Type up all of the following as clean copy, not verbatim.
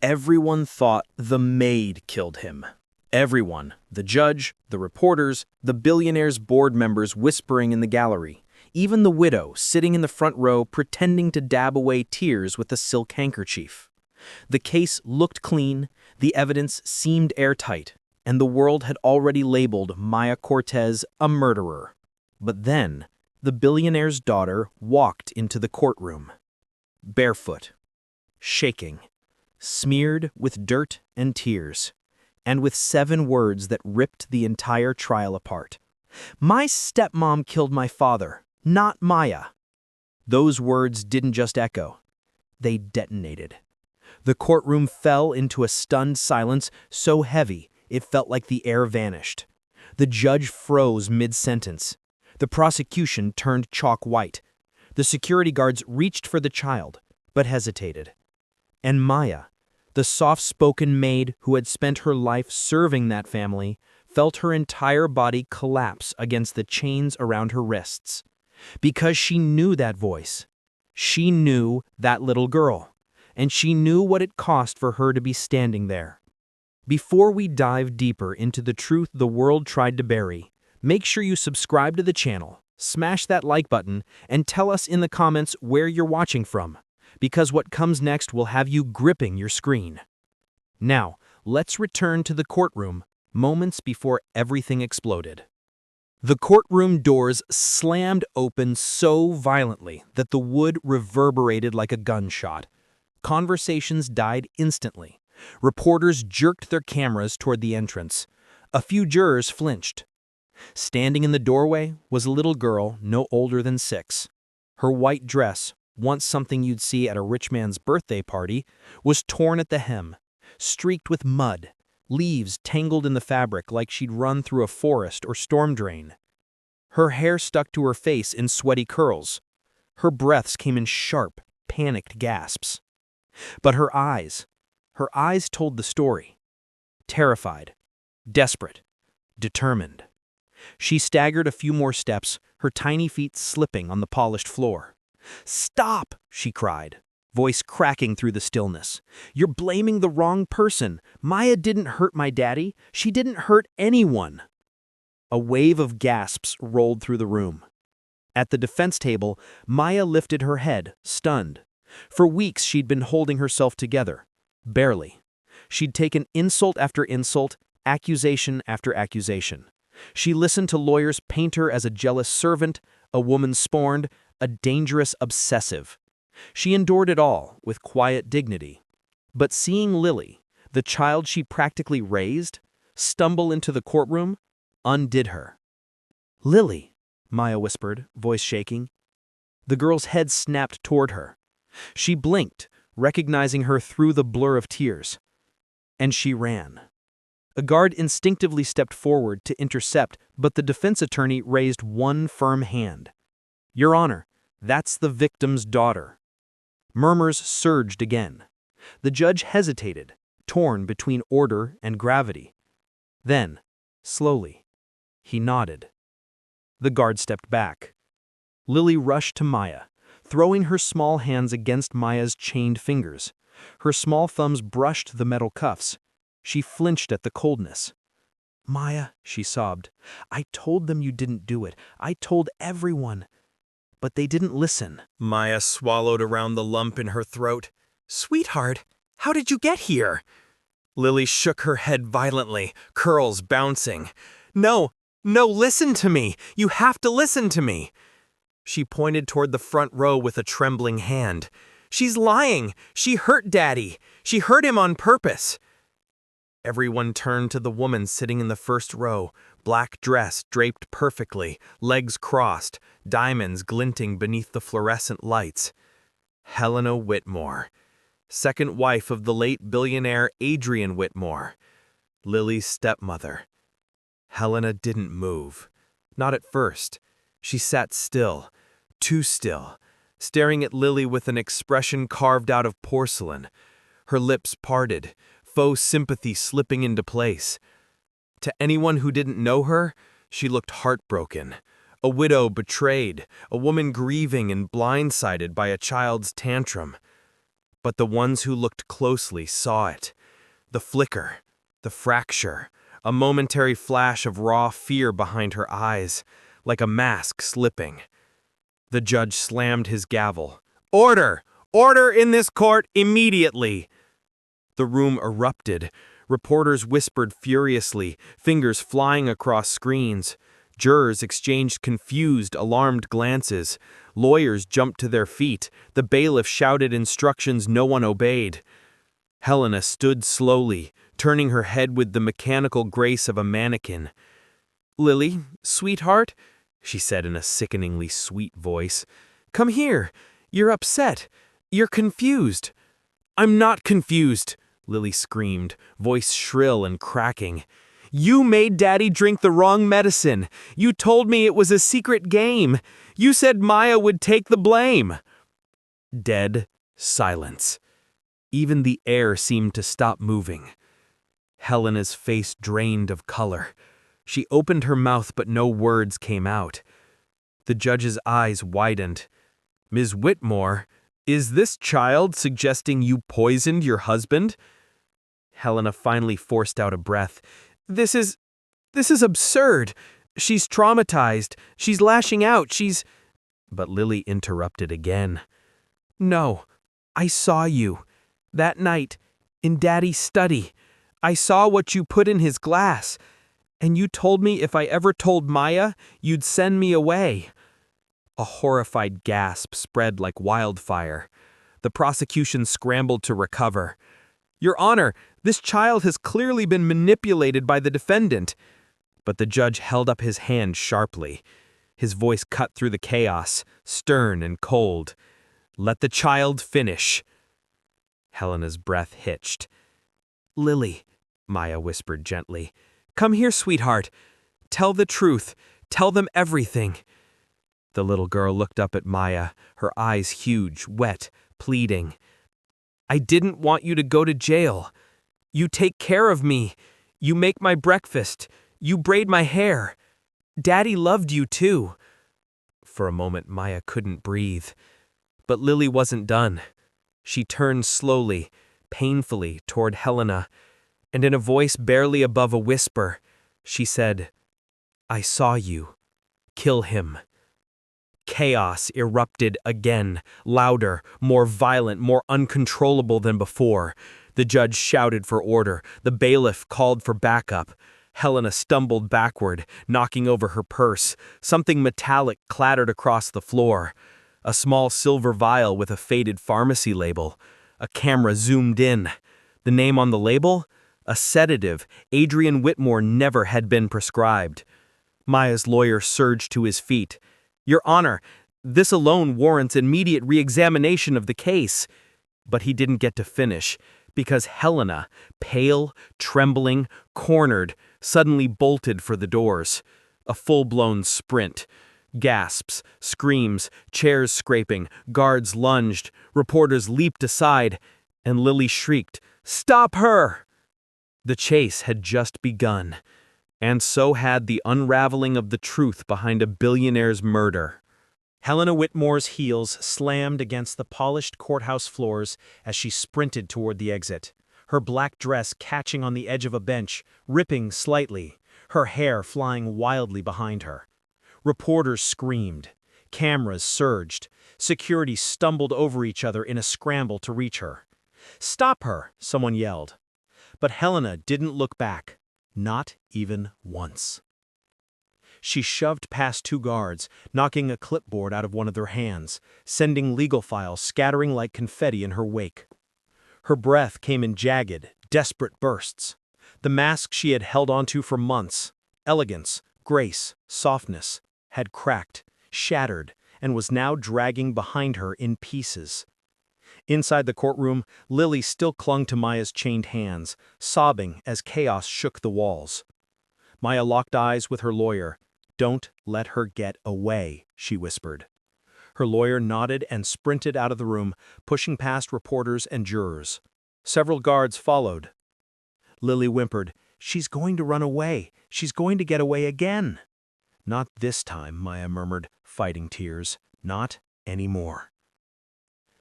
Everyone thought the maid killed him. Everyone, the judge, the reporters, the Billionaire's board members whispering in the gallery, even the widow sitting in the front row pretending to dab away tears with a silk handkerchief. The case looked clean, the evidence seemed airtight, and the world had already labeled Maya Cortez a murderer. But then, the billionaire's daughter walked into the courtroom. Barefoot, shaking, smeared with dirt and tears, and with 7 words that ripped the entire trial apart. "My stepmom killed my father, not Maya." Those words didn't just echo. They detonated. The courtroom fell into a stunned silence so heavy it felt like the air vanished. The judge froze mid-sentence. The prosecution turned chalk white. The security guards reached for the child, but hesitated. And Maya, the soft-spoken maid who had spent her life serving that family, felt her entire body collapse against the chains around her wrists. Because she knew that voice. She knew that little girl. And she knew what it cost for her to be standing there. Before we dive deeper into the truth the world tried to bury, make sure you subscribe to the channel, smash that like button, and tell us in the comments where you're watching from, because what comes next will have you gripping your screen. Now, let's return to the courtroom, moments before everything exploded. The courtroom doors slammed open so violently that the wood reverberated like a gunshot. Conversations died instantly. Reporters jerked their cameras toward the entrance. A few jurors flinched. Standing in the doorway was a little girl no older than 6. Her white dress, once something you'd see at a rich man's birthday party, was torn at the hem, streaked with mud, leaves tangled in the fabric like she'd run through a forest or storm drain. Her hair stuck to her face in sweaty curls. Her breaths came in sharp, panicked gasps. But her eyes told the story. Terrified, desperate, determined. She staggered a few more steps, her tiny feet slipping on the polished floor. "Stop!" she cried, voice cracking through the stillness. "You're blaming the wrong person. Maya didn't hurt my daddy. She didn't hurt anyone." A wave of gasps rolled through the room. At the defense table, Maya lifted her head, stunned. For weeks she'd been holding herself together. Barely. She'd taken insult after insult, accusation after accusation. She listened to lawyers paint her as a jealous servant, a woman scorned, a dangerous obsessive. She endured it all with quiet dignity. But seeing Lily, the child she practically raised, stumble into the courtroom, undid her. "Lily," Maya whispered, voice shaking. The girl's head snapped toward her. She blinked, recognizing her through the blur of tears. And she ran. A guard instinctively stepped forward to intercept, but the defense attorney raised one firm hand. "Your Honor, that's the victim's daughter." Murmurs surged again. The judge hesitated, torn between order and gravity. Then, slowly, he nodded. The guard stepped back. Lily rushed to Maya, throwing her small hands against Maya's chained fingers. Her small thumbs brushed the metal cuffs. She flinched at the coldness. "Maya," she sobbed, "I told them you didn't do it. I told everyone. But they didn't listen." Maya swallowed around the lump in her throat. "Sweetheart, how did you get here?" Lily shook her head violently, curls bouncing. No, listen to me. You have to listen to me." She pointed toward the front row with a trembling hand. "She's lying. She hurt Daddy. She hurt him on purpose." Everyone turned to the woman sitting in the first row, black dress draped perfectly, legs crossed, diamonds glinting beneath the fluorescent lights. Helena Whitmore, second wife of the late billionaire Adrian Whitmore, Lily's stepmother. Helena didn't move. Not at first. She sat still, too still, staring at Lily with an expression carved out of porcelain. Her lips parted, faux sympathy slipping into place. To anyone who didn't know her, she looked heartbroken. A widow betrayed, a woman grieving and blindsided by a child's tantrum. but the ones who looked closely saw it. The flicker, the fracture, a momentary flash of raw fear behind her eyes, like a mask slipping. The judge slammed his gavel. "Order! Order in this court immediately!" The room erupted. Reporters whispered furiously, fingers flying across screens. Jurors exchanged confused, alarmed glances. Lawyers jumped to their feet. The bailiff shouted instructions no one obeyed. Helena stood slowly, turning her head with the mechanical grace of a mannequin. "Lily, sweetheart," she said in a sickeningly sweet voice, "come here. You're upset. You're confused." "I'm not confused," Lily screamed, voice shrill and cracking. "You made Daddy drink the wrong medicine. You told me it was a secret game. You said Maya would take the blame." Dead silence. Even the air seemed to stop moving. Helena's face drained of color. She opened her mouth, but no words came out. The judge's eyes widened. "Ms. Whitmore, is this child suggesting you poisoned your husband?" Helena finally forced out a breath. This is absurd. She's traumatized. She's lashing out. But Lily interrupted again. "No, I saw you. That night, in Daddy's study. I saw what you put in his glass. And you told me if I ever told Maya, you'd send me away." A horrified gasp spread like wildfire. The prosecution scrambled to recover. "Your Honor, this child has clearly been manipulated by the defendant." But the judge held up his hand sharply. His voice cut through the chaos, stern and cold. "Let the child finish." Helena's breath hitched. "Lily," Maya whispered gently, "come here, sweetheart. Tell the truth. Tell them everything." The little girl looked up at Maya, her eyes huge, wet, pleading. "I didn't want you to go to jail. You take care of me. You make my breakfast. You braid my hair. Daddy loved you too." For a moment, Maya couldn't breathe. But Lily wasn't done. She turned slowly, painfully toward Helena, and in a voice barely above a whisper, she said, "I saw you. Kill him." Chaos erupted again, louder, more violent, more uncontrollable than before. The judge shouted for order. The bailiff called for backup. Helena stumbled backward, knocking over her purse. Something metallic clattered across the floor. A small silver vial with a faded pharmacy label. A camera zoomed in. The name on the label? A sedative Adrian Whitmore never had been prescribed. Maya's lawyer surged to his feet. "Your Honor, this alone warrants immediate re-examination of the case." But he didn't get to finish, because Helena, pale, trembling, cornered, suddenly bolted for the doors. A full-blown sprint. Gasps, screams, chairs scraping, guards lunged, reporters leaped aside, and Lily shrieked, "Stop her!" The chase had just begun. And so had the unraveling of the truth behind a billionaire's murder. Helena Whitmore's heels slammed against the polished courthouse floors as she sprinted toward the exit, her black dress catching on the edge of a bench, ripping slightly, her hair flying wildly behind her. Reporters screamed. Cameras surged. Security stumbled over each other in a scramble to reach her. "Stop her!" someone yelled. But Helena didn't look back. Not even once. She shoved past two guards, knocking a clipboard out of one of their hands, sending legal files scattering like confetti in her wake. Her breath came in jagged, desperate bursts. The mask she had held onto for months, elegance, grace, softness, had cracked, shattered, and was now dragging behind her in pieces. Inside the courtroom, Lily still clung to Maya's chained hands, sobbing as chaos shook the walls. Maya locked eyes with her lawyer. "Don't let her get away," she whispered. Her lawyer nodded and sprinted out of the room, pushing past reporters and jurors. Several guards followed. Lily whimpered, "She's going to run away. She's going to get away again." "Not this time," Maya murmured, fighting tears. "Not anymore."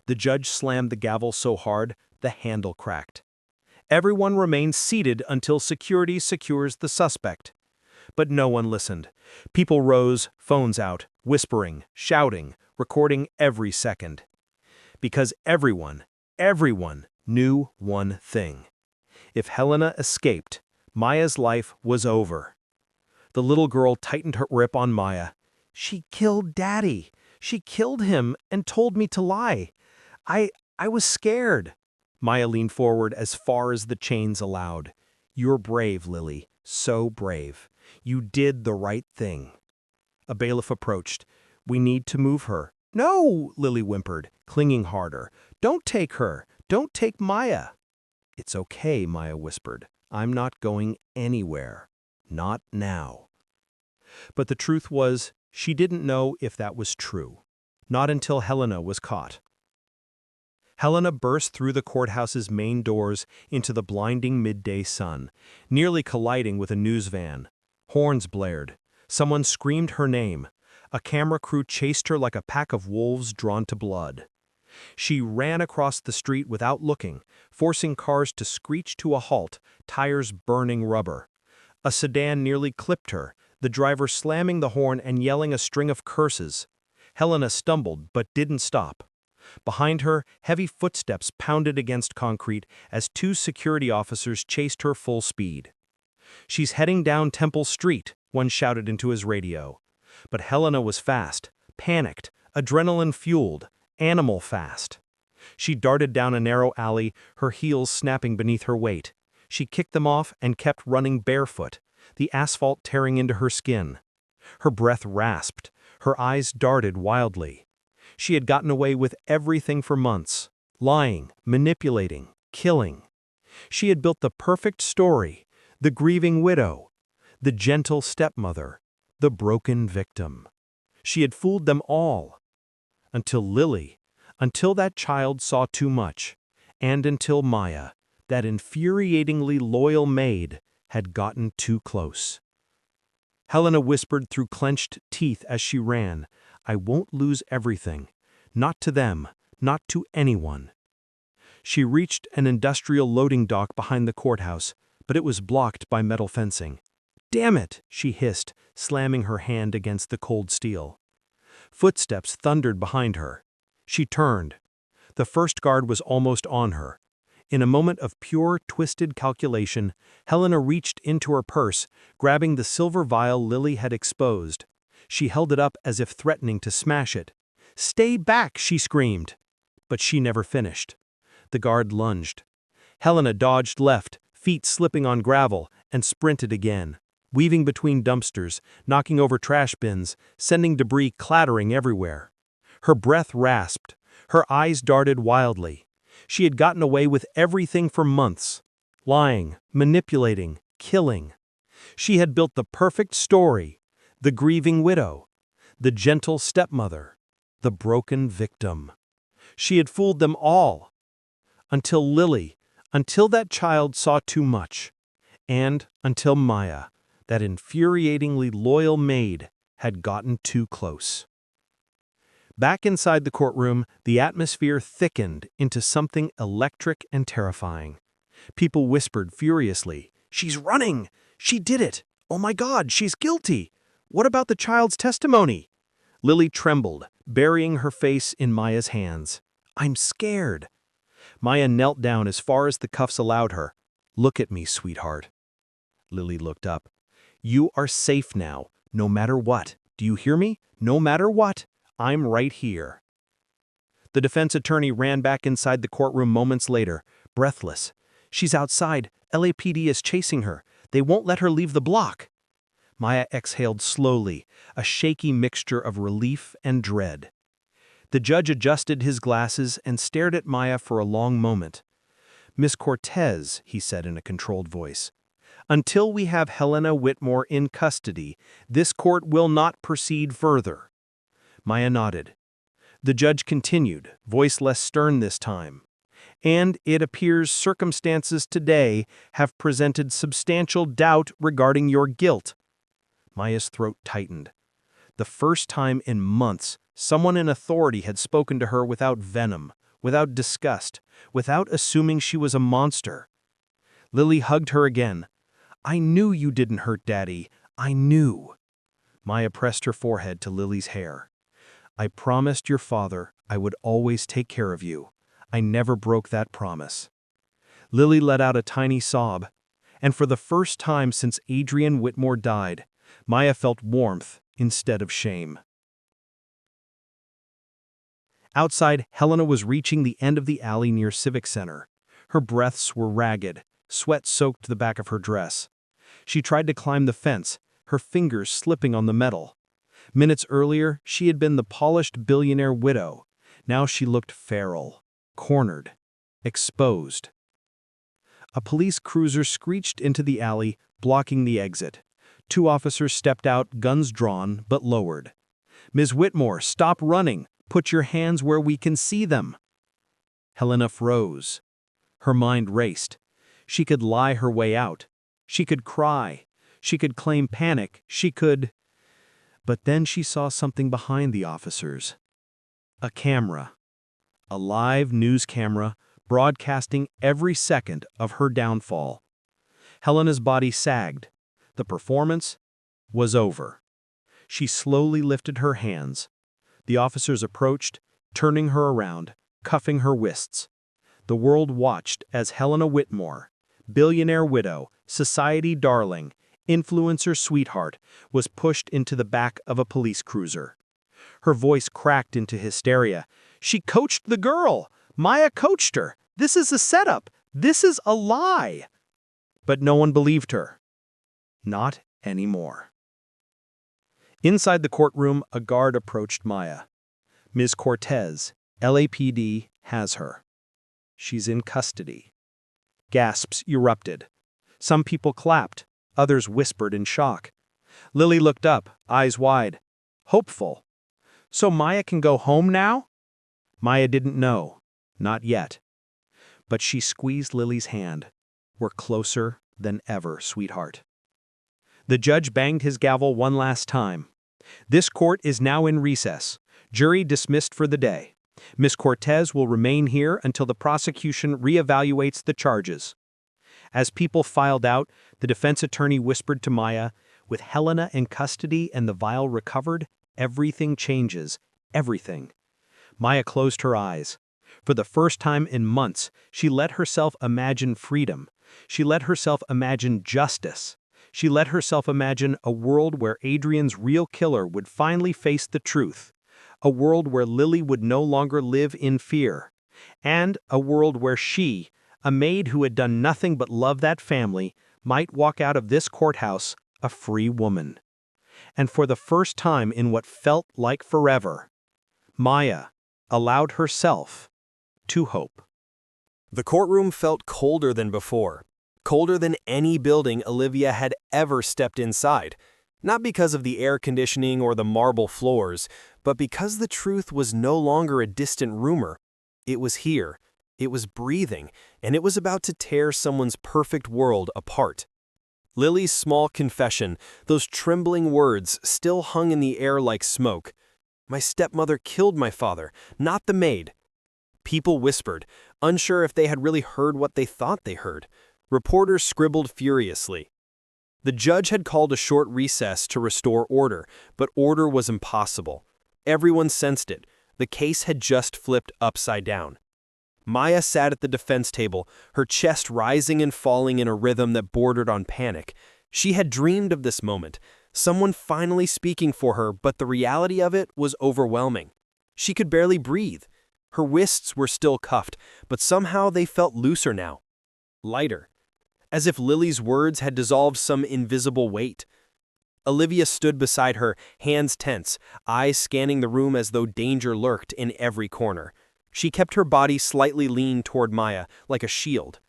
The judge slammed the gavel so hard, the handle cracked. Everyone remained seated until security secures the suspect. But no one listened. People rose, phones out, whispering, shouting, recording every second. Because everyone knew one thing. If Helena escaped, Maya's life was over. The little girl tightened her grip on Maya. "She killed Daddy. She killed him and told me to lie. I was scared." Maya leaned forward as far as the chains allowed. "You're brave, Lily. So brave. You did the right thing." A bailiff approached. "We need to move her." "No," Lily whimpered, clinging harder. "Don't take her. Don't take Maya." "It's okay," Maya whispered. "I'm not going anywhere. Not now." But the truth was, she didn't know if that was true. Not until Helena was caught. Helena burst through the courthouse's main doors into the blinding midday sun, nearly colliding with a news van. Horns blared. Someone screamed her name. A camera crew chased her like a pack of wolves drawn to blood. She ran across the street without looking, forcing cars to screech to a halt, tires burning rubber. A sedan nearly clipped her, the driver slamming the horn and yelling a string of curses. Helena stumbled but didn't stop. Behind her, heavy footsteps pounded against concrete as two security officers chased her full speed. "She's heading down Temple Street," one shouted into his radio. But Helena was fast, panicked, adrenaline-fueled, animal fast. She darted down a narrow alley, her heels snapping beneath her weight. She kicked them off and kept running barefoot, the asphalt tearing into her skin. Her breath rasped, her eyes darted wildly. She had gotten away with everything for months, lying, manipulating, killing. She had built the perfect story, the grieving widow, the gentle stepmother, the broken victim. She had fooled them all. Until Lily, until that child saw too much, and until Maya, that infuriatingly loyal maid, had gotten too close. Helena whispered through clenched teeth as she ran, "I won't lose everything. Not to them, not to anyone." She reached an industrial loading dock behind the courthouse, but it was blocked by metal fencing. "Damn it," she hissed, slamming her hand against the cold steel. Footsteps thundered behind her. She turned. The first guard was almost on her. In a moment of pure, twisted calculation, Helena reached into her purse, grabbing the silver vial Lily had exposed. She held it up as if threatening to smash it. "Stay back!" she screamed. But she never finished. The guard lunged. Helena dodged left, feet slipping on gravel, and sprinted again, weaving between dumpsters, knocking over trash bins, sending debris clattering everywhere. Her breath rasped. Her eyes darted wildly. She had gotten away with everything for months. Lying, manipulating, killing. She had built the perfect story. The grieving widow. The gentle stepmother. The broken victim. She had fooled them all. Until Lily, until that child saw too much. And until Maya, that infuriatingly loyal maid, had gotten too close. Back inside the courtroom, the atmosphere thickened into something electric and terrifying. People whispered furiously, "She's running! She did it! Oh my God, she's guilty! What about the child's testimony?" Lily trembled, burying her face in Maya's hands. "I'm scared." Maya knelt down as far as the cuffs allowed her. "Look at me, sweetheart." Lily looked up. "You are safe now, no matter what. Do you hear me? No matter what. I'm right here." The defense attorney ran back inside the courtroom moments later, breathless. "She's outside. LAPD is chasing her. They won't let her leave the block." Maya exhaled slowly, a shaky mixture of relief and dread. The judge adjusted his glasses and stared at Maya for a long moment. "Miss Cortez," he said in a controlled voice, "until we have Helena Whitmore in custody, this court will not proceed further." Maya nodded. The judge continued, voice less stern this time. "And it appears circumstances today have presented substantial doubt regarding your guilt." Maya's throat tightened. The first time in months, someone in authority had spoken to her without venom, without disgust, without assuming she was a monster. Lily hugged her again. "I knew you didn't hurt Daddy. I knew." Maya pressed her forehead to Lily's hair. "I promised your father I would always take care of you. I never broke that promise." Lily let out a tiny sob, and for the first time since Adrian Whitmore died, Maya felt warmth instead of shame. Outside, Helena was reaching the end of the alley near Civic Center. Her breaths were ragged, sweat soaked the back of her dress. She tried to climb the fence, her fingers slipping on the metal. Minutes earlier, she had been the polished billionaire widow. Now she looked feral, cornered, exposed. A police cruiser screeched into the alley, blocking the exit. 2 officers stepped out, guns drawn, but lowered. "Ms. Whitmore, stop running! Put your hands where we can see them!" Helena froze. Her mind raced. She could lie her way out. She could cry. She could claim panic. She could... But then she saw something behind the officers. A camera. A live news camera broadcasting every second of her downfall. Helena's body sagged. The performance was over. She slowly lifted her hands. The officers approached, turning her around, cuffing her wrists. The world watched as Helena Whitmore, billionaire widow, society darling, influencer sweetheart, was pushed into the back of a police cruiser. Her voice cracked into hysteria. "She coached the girl! Maya coached her! This is a setup! This is a lie!" But no one believed her. Not anymore. Inside the courtroom, a guard approached Maya. "Ms. Cortez, LAPD has her. She's in custody." Gasps erupted. Some people clapped, others whispered in shock. Lily looked up, eyes wide, hopeful. "So Maya can go home now?" Maya didn't know. Not yet. But she squeezed Lily's hand. "We're closer than ever, sweetheart." The judge banged his gavel one last time. "This court is now in recess. Jury dismissed for the day. Miss Cortez will remain here until the prosecution reevaluates the charges." As people filed out, the defense attorney whispered to Maya, "With Helena in custody and the vial recovered, everything changes. Everything." Maya closed her eyes. For the first time in months, she let herself imagine freedom. She let herself imagine justice. She let herself imagine a world where Adrian's real killer would finally face the truth. A world where Lily would no longer live in fear. And a world where she, a maid who had done nothing but love that family, might walk out of this courthouse a free woman. And for the first time in what felt like forever, Maya allowed herself to hope. The courtroom felt colder than before. Colder than any building Olivia had ever stepped inside. Not because of the air conditioning or the marble floors, but because the truth was no longer a distant rumor. It was here, it was breathing, and it was about to tear someone's perfect world apart. Lily's small confession, those trembling words, still hung in the air like smoke. "My stepmother killed my father, not the maid." People whispered, unsure if they had really heard what they thought they heard. Reporters scribbled furiously. The judge had called a short recess to restore order, but order was impossible. Everyone sensed it. The case had just flipped upside down. Maya sat at the defense table, her chest rising and falling in a rhythm that bordered on panic. She had dreamed of this moment, someone finally speaking for her, but the reality of it was overwhelming. She could barely breathe. Her wrists were still cuffed, but somehow they felt looser now. Lighter. As if Lily's words had dissolved some invisible weight. Olivia stood beside her, hands tense, eyes scanning the room as though danger lurked in every corner. She kept her body slightly leaned toward Maya, like a shield.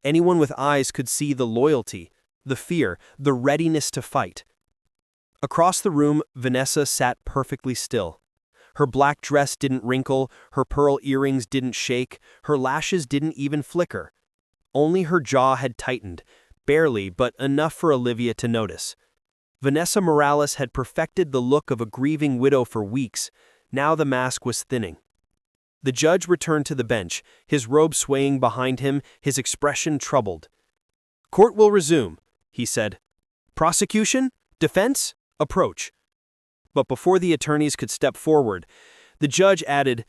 Anyone with eyes could see the loyalty, the fear, the readiness to fight. Across the room, Vanessa sat perfectly still. Her black dress didn't wrinkle, her pearl earrings didn't shake, her lashes didn't even flicker. Only her jaw had tightened, barely, but enough for Olivia to notice. Vanessa Morales had perfected the look of a grieving widow for weeks. Now the mask was thinning. The judge returned to the bench, his robe swaying behind him, his expression troubled. "Court will resume," he said. "Prosecution? Defense? Approach." But before the attorneys could step forward, the judge added,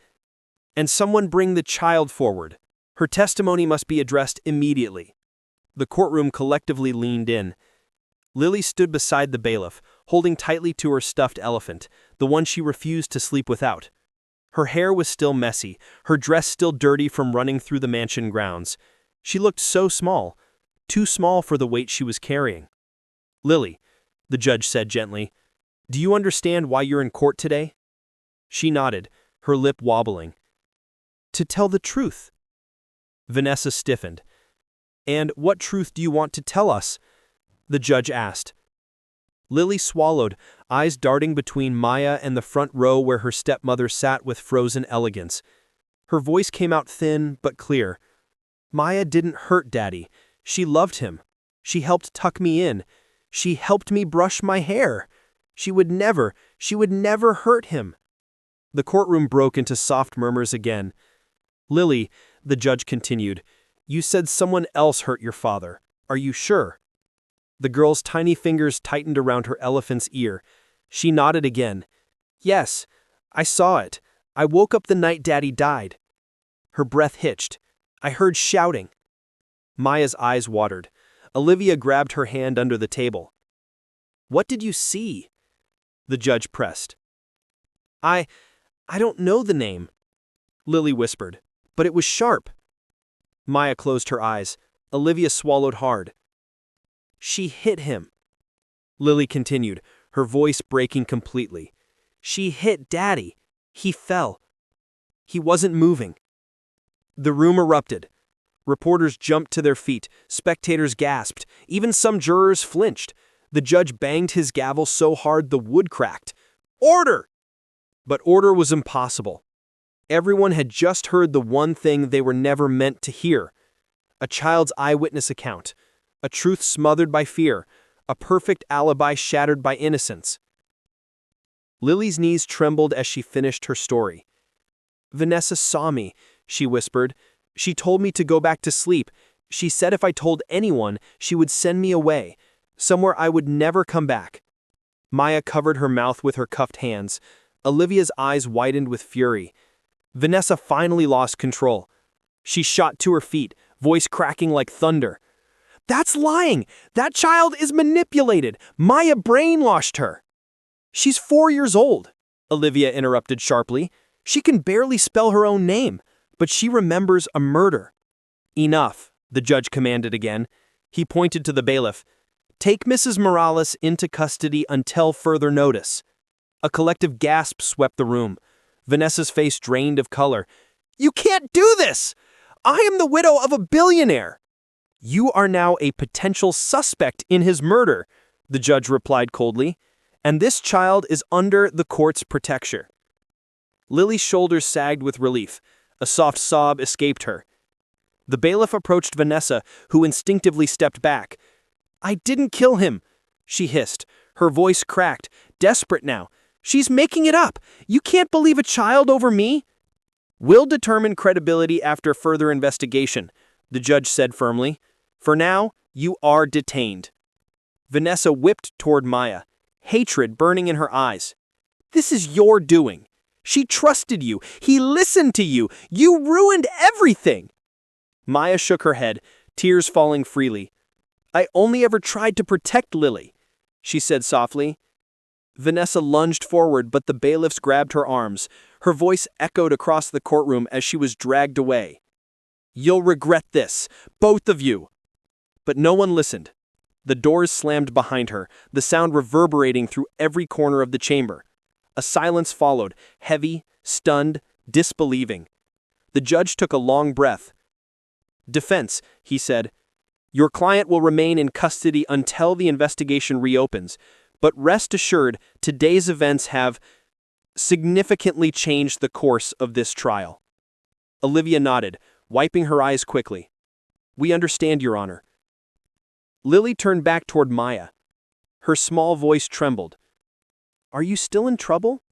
"And someone bring the child forward. Her testimony must be addressed immediately." The courtroom collectively leaned in. Lily stood beside the bailiff, holding tightly to her stuffed elephant, the one she refused to sleep without. Her hair was still messy, her dress still dirty from running through the mansion grounds. She looked so small, too small for the weight she was carrying. "Lily," the judge said gently, "do you understand why you're in court today?" She nodded, her lip wobbling. "To tell the truth." Vanessa stiffened. "And what truth do you want to tell us?" the judge asked. Lily swallowed, eyes darting between Maya and the front row where her stepmother sat with frozen elegance. Her voice came out thin but clear. "Maya didn't hurt Daddy. She loved him. She helped tuck me in. She helped me brush my hair. She would never hurt him." The courtroom broke into soft murmurs again. "Lily," the judge continued, "you said someone else hurt your father. Are you sure?" The girl's tiny fingers tightened around her elephant's ear. She nodded again. "Yes, I saw it. I woke up the night Daddy died." Her breath hitched. "I heard shouting." Maya's eyes watered. Olivia grabbed her hand under the table. "What did you see?" the judge pressed. I don't know the name," Lily whispered, "but it was sharp." Maya closed her eyes. Olivia swallowed hard. "She hit him," Lily continued, her voice breaking completely. "She hit Daddy. He fell. He wasn't moving." The room erupted. Reporters jumped to their feet, spectators gasped, even some jurors flinched. The judge banged his gavel so hard the wood cracked. "Order!" But order was impossible. Everyone had just heard the one thing they were never meant to hear. A child's eyewitness account. A truth smothered by fear. A perfect alibi shattered by innocence. Lily's knees trembled as she finished her story. "Vanessa saw me," she whispered. "She told me to go back to sleep. She said if I told anyone, she would send me away, somewhere I would never come back." Maya covered her mouth with her cuffed hands. Olivia's eyes widened with fury. Vanessa finally lost control. She shot to her feet, voice cracking like thunder. "That's lying! That child is manipulated! Maya brainwashed her!" "She's 4 years old," Olivia interrupted sharply. "She can barely spell her own name, but she remembers a murder." "Enough," the judge commanded again. He pointed to the bailiff. "Take Mrs. Morales into custody until further notice." A collective gasp swept the room. Vanessa's face drained of color. "You can't do this! I am the widow of a billionaire!" "You are now a potential suspect in his murder," the judge replied coldly, "and this child is under the court's protection." Lily's shoulders sagged with relief. A soft sob escaped her. The bailiff approached Vanessa, who instinctively stepped back. "I didn't kill him," she hissed. Her voice cracked, desperate now. "She's making it up. You can't believe a child over me." "We'll determine credibility after further investigation," the judge said firmly. "For now, you are detained." Vanessa whipped toward Maya, hatred burning in her eyes. "This is your doing. She trusted you. He listened to you. You ruined everything." Maya shook her head, tears falling freely. "I only ever tried to protect Lily," she said softly. Vanessa lunged forward, but the bailiffs grabbed her arms. Her voice echoed across the courtroom as she was dragged away. "You'll regret this, both of you." But no one listened. The doors slammed behind her, the sound reverberating through every corner of the chamber. A silence followed, heavy, stunned, disbelieving. The judge took a long breath. "Defense," he said. "Your client will remain in custody until the investigation reopens. But rest assured, today's events have significantly changed the course of this trial." Olivia nodded, wiping her eyes quickly. "We understand, Your Honor." Lily turned back toward Maya. Her small voice trembled. "Are you still in trouble?"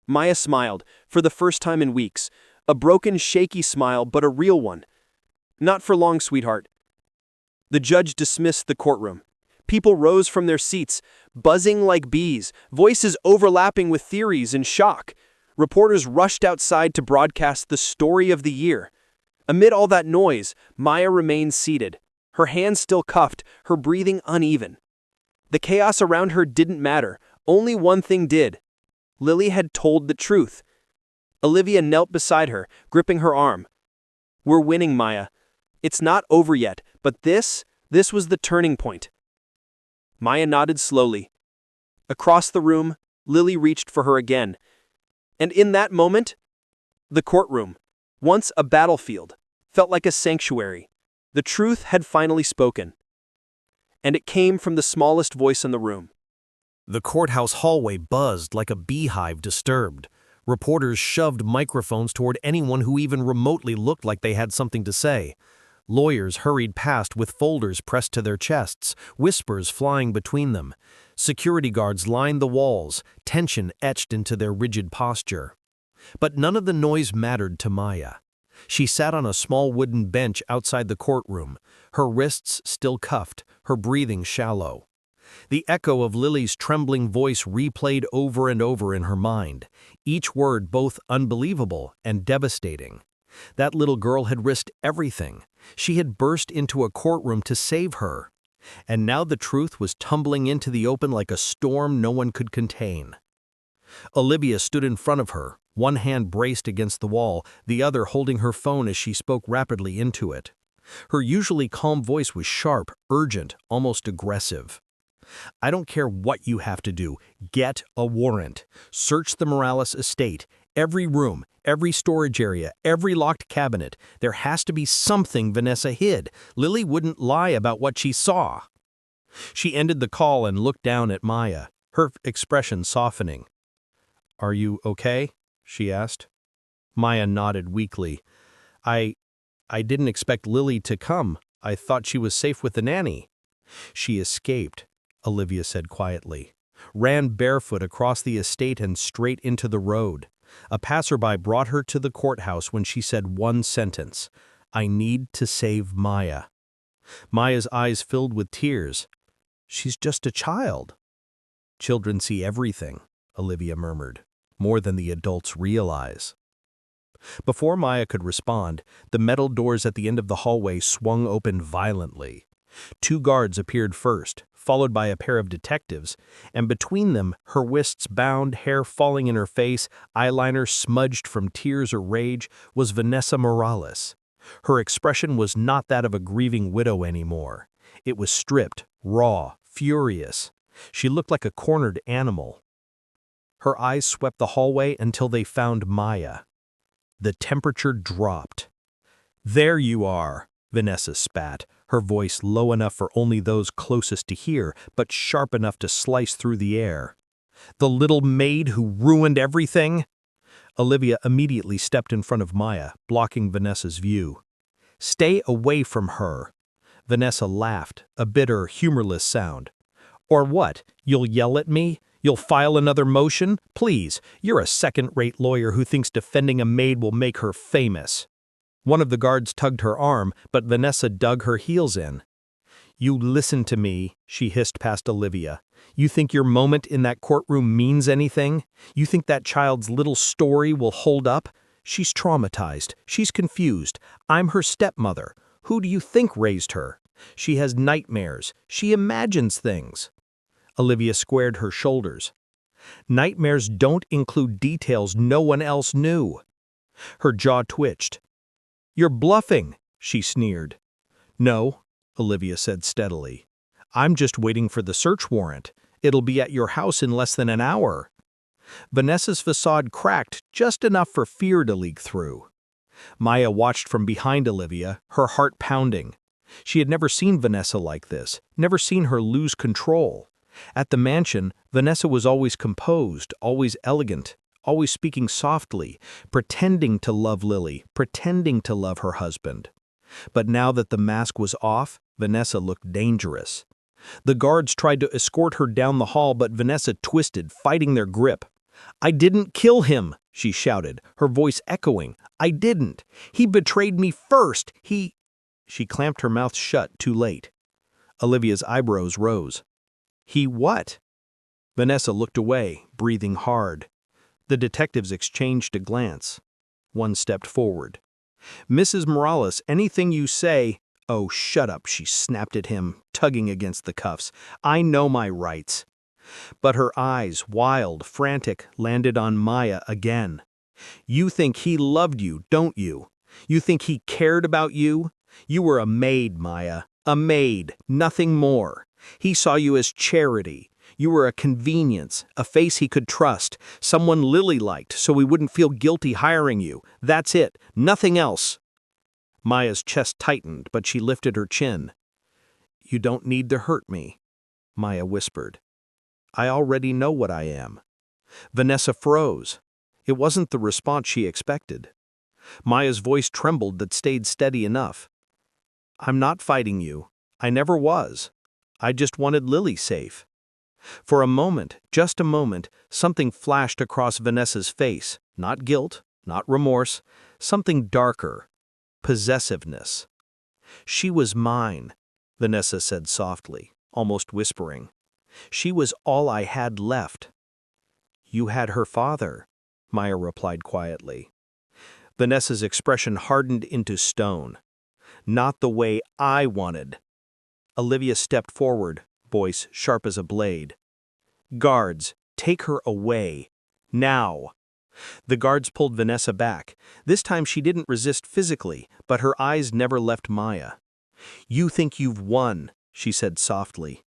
Maya smiled, for the first time in weeks, A broken, shaky smile, but a real one. "Not for long, sweetheart." The judge dismissed the courtroom. People rose from their seats, buzzing like bees, voices overlapping with theories in shock. Reporters rushed outside to broadcast the story of the year. Amid all that noise, Maya remained seated, her hands still cuffed, her breathing uneven. The chaos around her didn't matter. Only one thing did. Lily had told the truth. Olivia knelt beside her, gripping her arm. "We're winning, Maya. It's not over yet, but this was the turning point." Maya nodded slowly. Across the room, Lily reached for her again. And in that moment, the courtroom, once a battlefield, felt like a sanctuary. The truth had finally spoken. And it came from the smallest voice in the room. The courthouse hallway buzzed like a beehive disturbed. Reporters shoved microphones toward anyone who even remotely looked like they had something to say. Lawyers hurried past with folders pressed to their chests, whispers flying between them. Security guards lined the walls, tension etched into their rigid posture. But none of the noise mattered to Maya. She sat on a small wooden bench outside the courtroom, her wrists still cuffed, her breathing shallow. The echo of Lily's trembling voice replayed over and over in her mind, each word both unbelievable and devastating. That little girl had risked everything. She had burst into a courtroom to save her. And now the truth was tumbling into the open like a storm no one could contain. Olivia stood in front of her, one hand braced against the wall, the other holding her phone as she spoke rapidly into it. Her usually calm voice was sharp, urgent, almost aggressive. "I don't care what you have to do. Get a warrant. Search the Morales estate. Every room, every storage area, every locked cabinet. There has to be something Vanessa hid. Lily wouldn't lie about what she saw." She ended the call and looked down at Maya, her expression softening. "Are you okay?" she asked. Maya nodded weakly. I didn't expect Lily to come. I thought she was safe with the nanny." "She escaped," Olivia said quietly. "Ran barefoot across the estate and straight into the road. A passerby brought her to the courthouse when she said one sentence, 'I need to save Maya.'" Maya's eyes filled with tears. "She's just a child." "Children see everything," Olivia murmured, "more than the adults realize." Before Maya could respond, the metal doors at the end of the hallway swung open violently. 2 guards appeared first, followed by a pair of detectives, and between them, her wrists bound, hair falling in her face, eyeliner smudged from tears or rage, was Vanessa Morales. Her expression was not that of a grieving widow anymore. It was stripped, raw, furious. She looked like a cornered animal. Her eyes swept the hallway until they found Maya. The temperature dropped. "There you are," Vanessa spat, her voice low enough for only those closest to hear, but sharp enough to slice through the air. "The little maid who ruined everything?" Olivia immediately stepped in front of Maya, blocking Vanessa's view. "Stay away from her." Vanessa laughed, a bitter, humorless sound. "Or what? You'll yell at me? You'll file another motion? Please, you're a second-rate lawyer who thinks defending a maid will make her famous." One of the guards tugged her arm, but Vanessa dug her heels in. "You listen to me," she hissed past Olivia. "You think your moment in that courtroom means anything? You think that child's little story will hold up? She's traumatized. She's confused. I'm her stepmother. Who do you think raised her? She has nightmares. She imagines things." Olivia squared her shoulders. "Nightmares don't include details no one else knew." Her jaw twitched. "You're bluffing," she sneered. "No," Olivia said steadily. "I'm just waiting for the search warrant. It'll be at your house in less than an hour." Vanessa's facade cracked just enough for fear to leak through. Maya watched from behind Olivia, her heart pounding. She had never seen Vanessa like this, never seen her lose control. At the mansion, Vanessa was always composed, always elegant, always speaking softly, pretending to love Lily, pretending to love her husband. But now that the mask was off, Vanessa looked dangerous. The guards tried to escort her down the hall, but Vanessa twisted, fighting their grip. "I didn't kill him," she shouted, her voice echoing. "I didn't. He betrayed me first. He—" She clamped her mouth shut too late. Olivia's eyebrows rose. "He what?" Vanessa looked away, breathing hard. The detectives exchanged a glance. One stepped forward. "Mrs. Morales, anything you say—" "Oh, shut up," she snapped at him, tugging against the cuffs. "I know my rights." But her eyes, wild, frantic, landed on Maya again. "You think he loved you, don't you? You think he cared about you? You were a maid, Maya. A maid, nothing more. He saw you as charity. You were a convenience, a face he could trust, someone Lily liked so he wouldn't feel guilty hiring you. That's it, nothing else." Maya's chest tightened, but she lifted her chin. "You don't need to hurt me," Maya whispered. "I already know what I am." Vanessa froze. It wasn't the response she expected. Maya's voice trembled but stayed steady enough. "I'm not fighting you. I never was. I just wanted Lily safe." For a moment, just a moment, something flashed across Vanessa's face. Not guilt, not remorse, something darker. Possessiveness. "She was mine," Vanessa said softly, almost whispering. "She was all I had left." "You had her father," Maya replied quietly. Vanessa's expression hardened into stone. "Not the way I wanted." Olivia stepped forward, voice sharp as a blade. "Guards, take her away. Now." The guards pulled Vanessa back. This time she didn't resist physically, but her eyes never left Maya. "You think you've won," she said softly.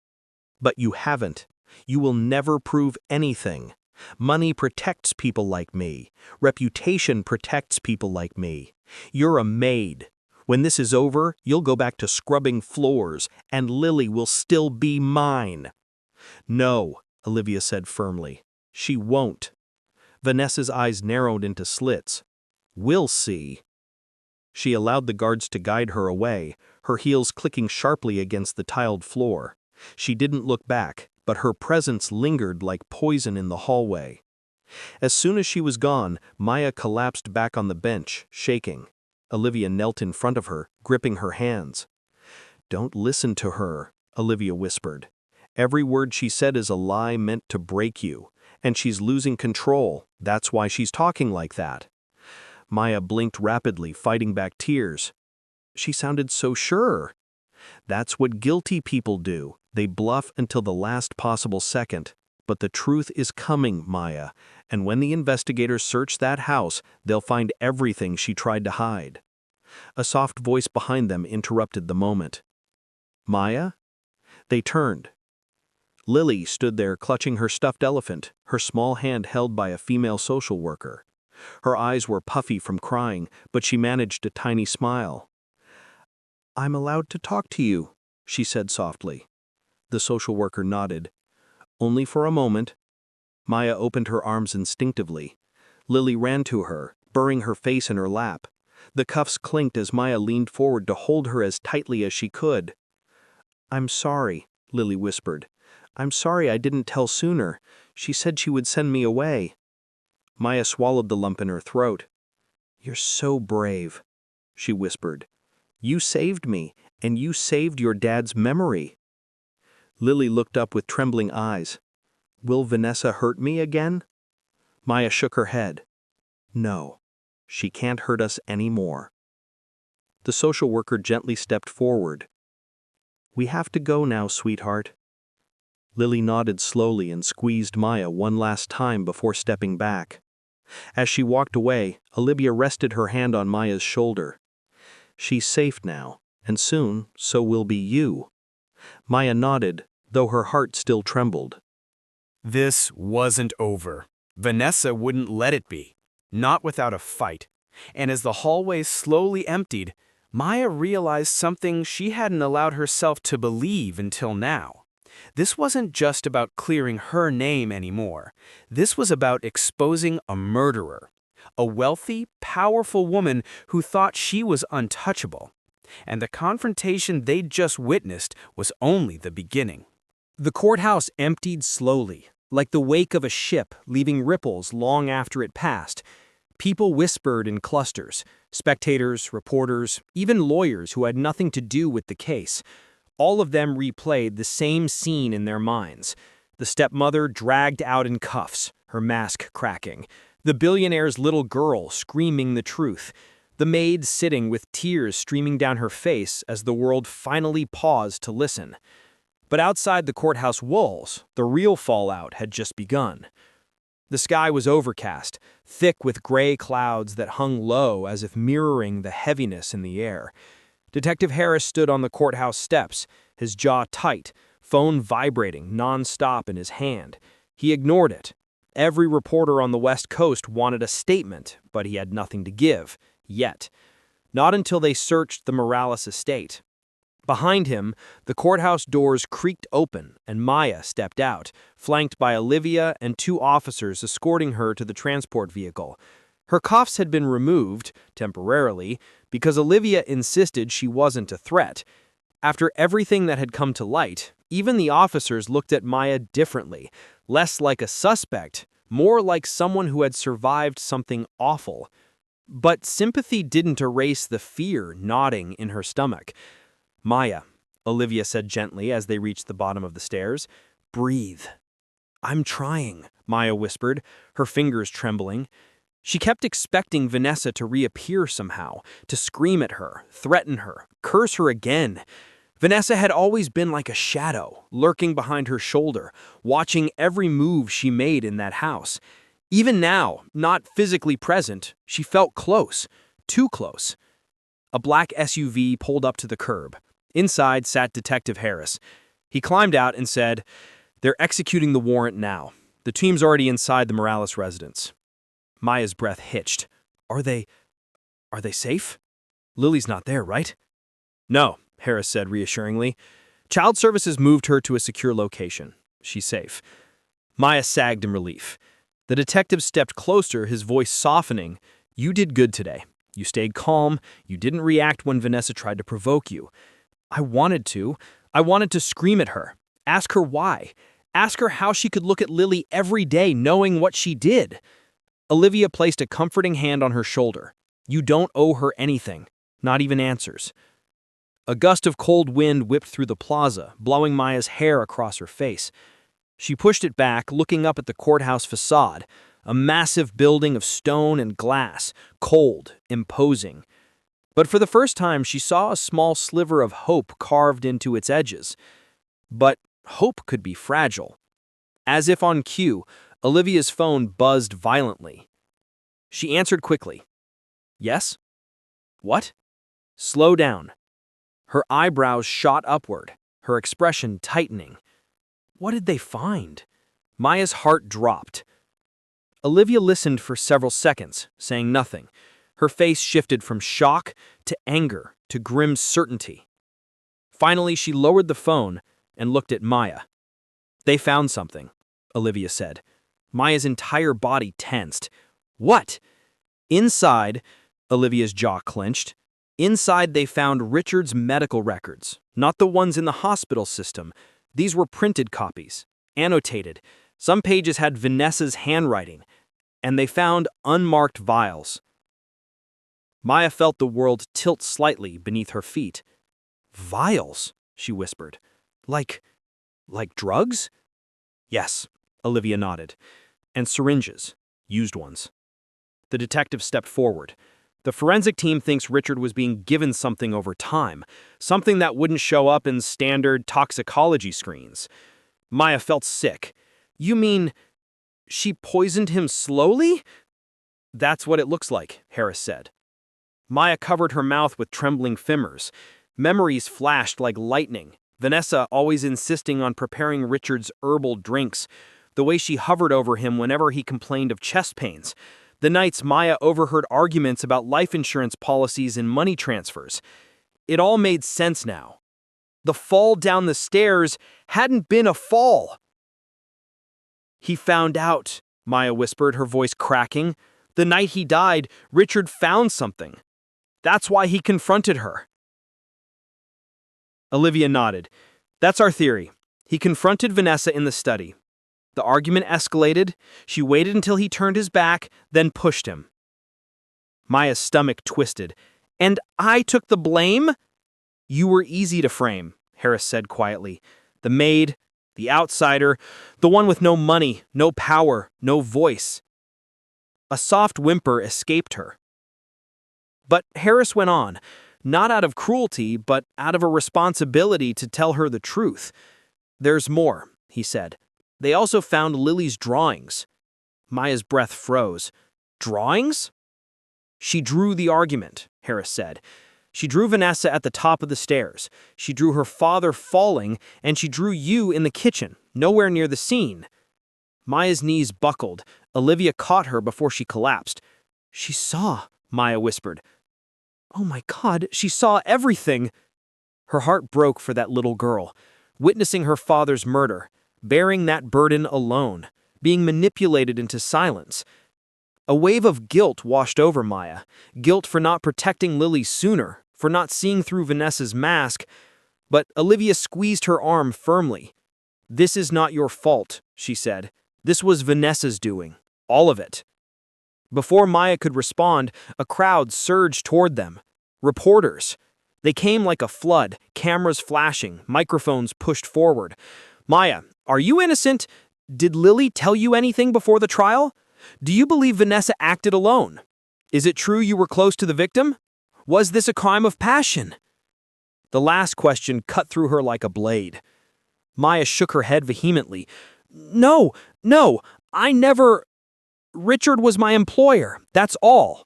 "But you haven't. You will never prove anything. Money protects people like me. Reputation protects people like me. You're a maid. When this is over, you'll go back to scrubbing floors, and Lily will still be mine." "No," Olivia said firmly. "She won't." Vanessa's eyes narrowed into slits. "We'll see." She allowed the guards to guide her away, her heels clicking sharply against the tiled floor. She didn't look back, but her presence lingered like poison in the hallway. As soon as she was gone, Maya collapsed back on the bench, shaking. Olivia knelt in front of her, gripping her hands. "Don't listen to her," Olivia whispered. "Every word she said is a lie meant to break you, and she's losing control. That's why she's talking like that." Maya blinked rapidly, fighting back tears. She sounded so sure. "That's what guilty people do. They bluff until the last possible second. But the truth is coming, Maya, and when the investigators search that house, they'll find everything she tried to hide." A soft voice behind them interrupted the moment. "Maya?" They turned. Lily stood there clutching her stuffed elephant, her small hand held by a female social worker. Her eyes were puffy from crying, but she managed a tiny smile. "I'm allowed to talk to you," she said softly. The social worker nodded. "Only for a moment." Maya opened her arms instinctively. Lily ran to her, burying her face in her lap. The cuffs clinked as Maya leaned forward to hold her as tightly as she could. "I'm sorry," Lily whispered. "I'm sorry I didn't tell sooner. She said she would send me away." Maya swallowed the lump in her throat. "You're so brave," she whispered. "You saved me, and you saved your dad's memory." Lily looked up with trembling eyes. "Will Vanessa hurt me again?" Maya shook her head. "No, she can't hurt us anymore." The social worker gently stepped forward. "We have to go now, sweetheart." Lily nodded slowly and squeezed Maya one last time before stepping back. As she walked away, Olivia rested her hand on Maya's shoulder. "She's safe now, and soon, so will be you." Maya nodded, though her heart still trembled. This wasn't over. Vanessa wouldn't let it be. Not without a fight. And as the hallway slowly emptied, Maya realized something she hadn't allowed herself to believe until now. This wasn't just about clearing her name anymore. This was about exposing a murderer. A wealthy, powerful woman who thought she was untouchable. And the confrontation they'd just witnessed was only the beginning. The courthouse emptied slowly, like the wake of a ship leaving ripples long after it passed, People whispered in clusters. Spectators, reporters, even lawyers who had nothing to do with the case. All of them replayed the same scene in their minds. The stepmother dragged out in cuffs, her mask cracking. The billionaire's little girl screaming the truth. The maid sitting with tears streaming down her face as the world finally paused to listen. But outside the courthouse walls, the real fallout had just begun. The sky was overcast, thick with gray clouds that hung low as if mirroring the heaviness in the air. Detective Harris stood on the courthouse steps, his jaw tight, phone vibrating non-stop in his hand. He ignored it. Every reporter on the West Coast wanted a statement, but he had nothing to give, yet. Not until they searched the Morales estate. Behind him, the courthouse doors creaked open and Maya stepped out, flanked by Olivia and two officers escorting her to the transport vehicle. Her cuffs had been removed, temporarily, because Olivia insisted she wasn't a threat. After everything that had come to light, even the officers looked at Maya differently, less like a suspect, more like someone who had survived something awful. But sympathy didn't erase the fear gnawing in her stomach. "Maya," Olivia said gently as they reached the bottom of the stairs. "Breathe." "I'm trying," Maya whispered, her fingers trembling. She kept expecting Vanessa to reappear somehow, to scream at her, threaten her, curse her again. Vanessa had always been like a shadow, lurking behind her shoulder, watching every move she made in that house. Even now, not physically present, she felt close, too close. A black SUV pulled up to the curb. Inside sat Detective Harris. He climbed out and said, "They're executing the warrant now. The team's already inside the Morales residence." Maya's breath hitched. Are they safe? Lily's not there, right?" "No," Harris said reassuringly. "Child Services moved her to a secure location. She's safe." Maya sagged in relief. The detective stepped closer, his voice softening. "You did good today. You stayed calm. You didn't react when Vanessa tried to provoke you." I wanted to scream at her. Ask her why. Ask her how she could look at Lily every day knowing what she did. Olivia placed a comforting hand on her shoulder. "You don't owe her anything, not even answers." A gust of cold wind whipped through the plaza, blowing Maya's hair across her face. She pushed it back, looking up at the courthouse facade, a massive building of stone and glass, cold, imposing. But for the first time, she saw a small sliver of hope carved into its edges. But hope could be fragile. As if on cue, Olivia's phone buzzed violently. She answered quickly. "Yes? What?" "Slow down." Her eyebrows shot upward, her expression tightening. What did they find? Maya's heart dropped. Olivia listened for several seconds, saying nothing. Her face shifted from shock to anger to grim certainty. Finally, she lowered the phone and looked at Maya. "They found something," Olivia said. Maya's entire body tensed. "What?" Inside, Olivia's jaw clenched. Inside, they found Richard's medical records, not the ones in the hospital system. These were printed copies, annotated. Some pages had Vanessa's handwriting, and they found unmarked vials. Maya felt the world tilt slightly beneath her feet. "Vials," she whispered. Like drugs?" "Yes," Olivia nodded. "And syringes, used ones." The detective stepped forward. "The forensic team thinks Richard was being given something over time, something that wouldn't show up in standard toxicology screens." Maya felt sick. "You mean she poisoned him slowly?" "That's what it looks like," Harris said. Maya covered her mouth with trembling fingers. Memories flashed like lightning. Vanessa always insisting on preparing Richard's herbal drinks, the way she hovered over him whenever he complained of chest pains, the nights Maya overheard arguments about life insurance policies and money transfers. It all made sense now. The fall down the stairs hadn't been a fall. "He found out," Maya whispered, her voice cracking. "The night he died, Richard found something. That's why he confronted her." Olivia nodded. "That's our theory. He confronted Vanessa in the study. The argument escalated. She waited until he turned his back, then pushed him. Maya's stomach twisted. "And I took the blame?" "You were easy to frame," Harris said quietly. "The maid, the outsider, the one with no money, no power, no voice." A soft whimper escaped her. But Harris went on, not out of cruelty, but out of a responsibility to tell her the truth. "There's more," he said. "They also found Lily's drawings." Maya's breath froze. "Drawings?" "She drew the argument," Harris said. "She drew Vanessa at the top of the stairs. She drew her father falling, and she drew you in the kitchen, nowhere near the scene." Maya's knees buckled. Olivia caught her before she collapsed. "She saw," Maya whispered. "Oh my God, she saw everything." Her heart broke for that little girl, witnessing her father's murder, bearing that burden alone, being manipulated into silence. A wave of guilt washed over Maya, guilt for not protecting Lily sooner, for not seeing through Vanessa's mask. But Olivia squeezed her arm firmly. "This is not your fault," she said. "This was Vanessa's doing, all of it." Before Maya could respond, a crowd surged toward them. Reporters. They came like a flood, cameras flashing, microphones pushed forward. "Maya, are you innocent? Did Lily tell you anything before the trial? Do you believe Vanessa acted alone? Is it true you were close to the victim? Was this a crime of passion?" The last question cut through her like a blade. Maya shook her head vehemently. No, I never... Richard was my employer, that's all."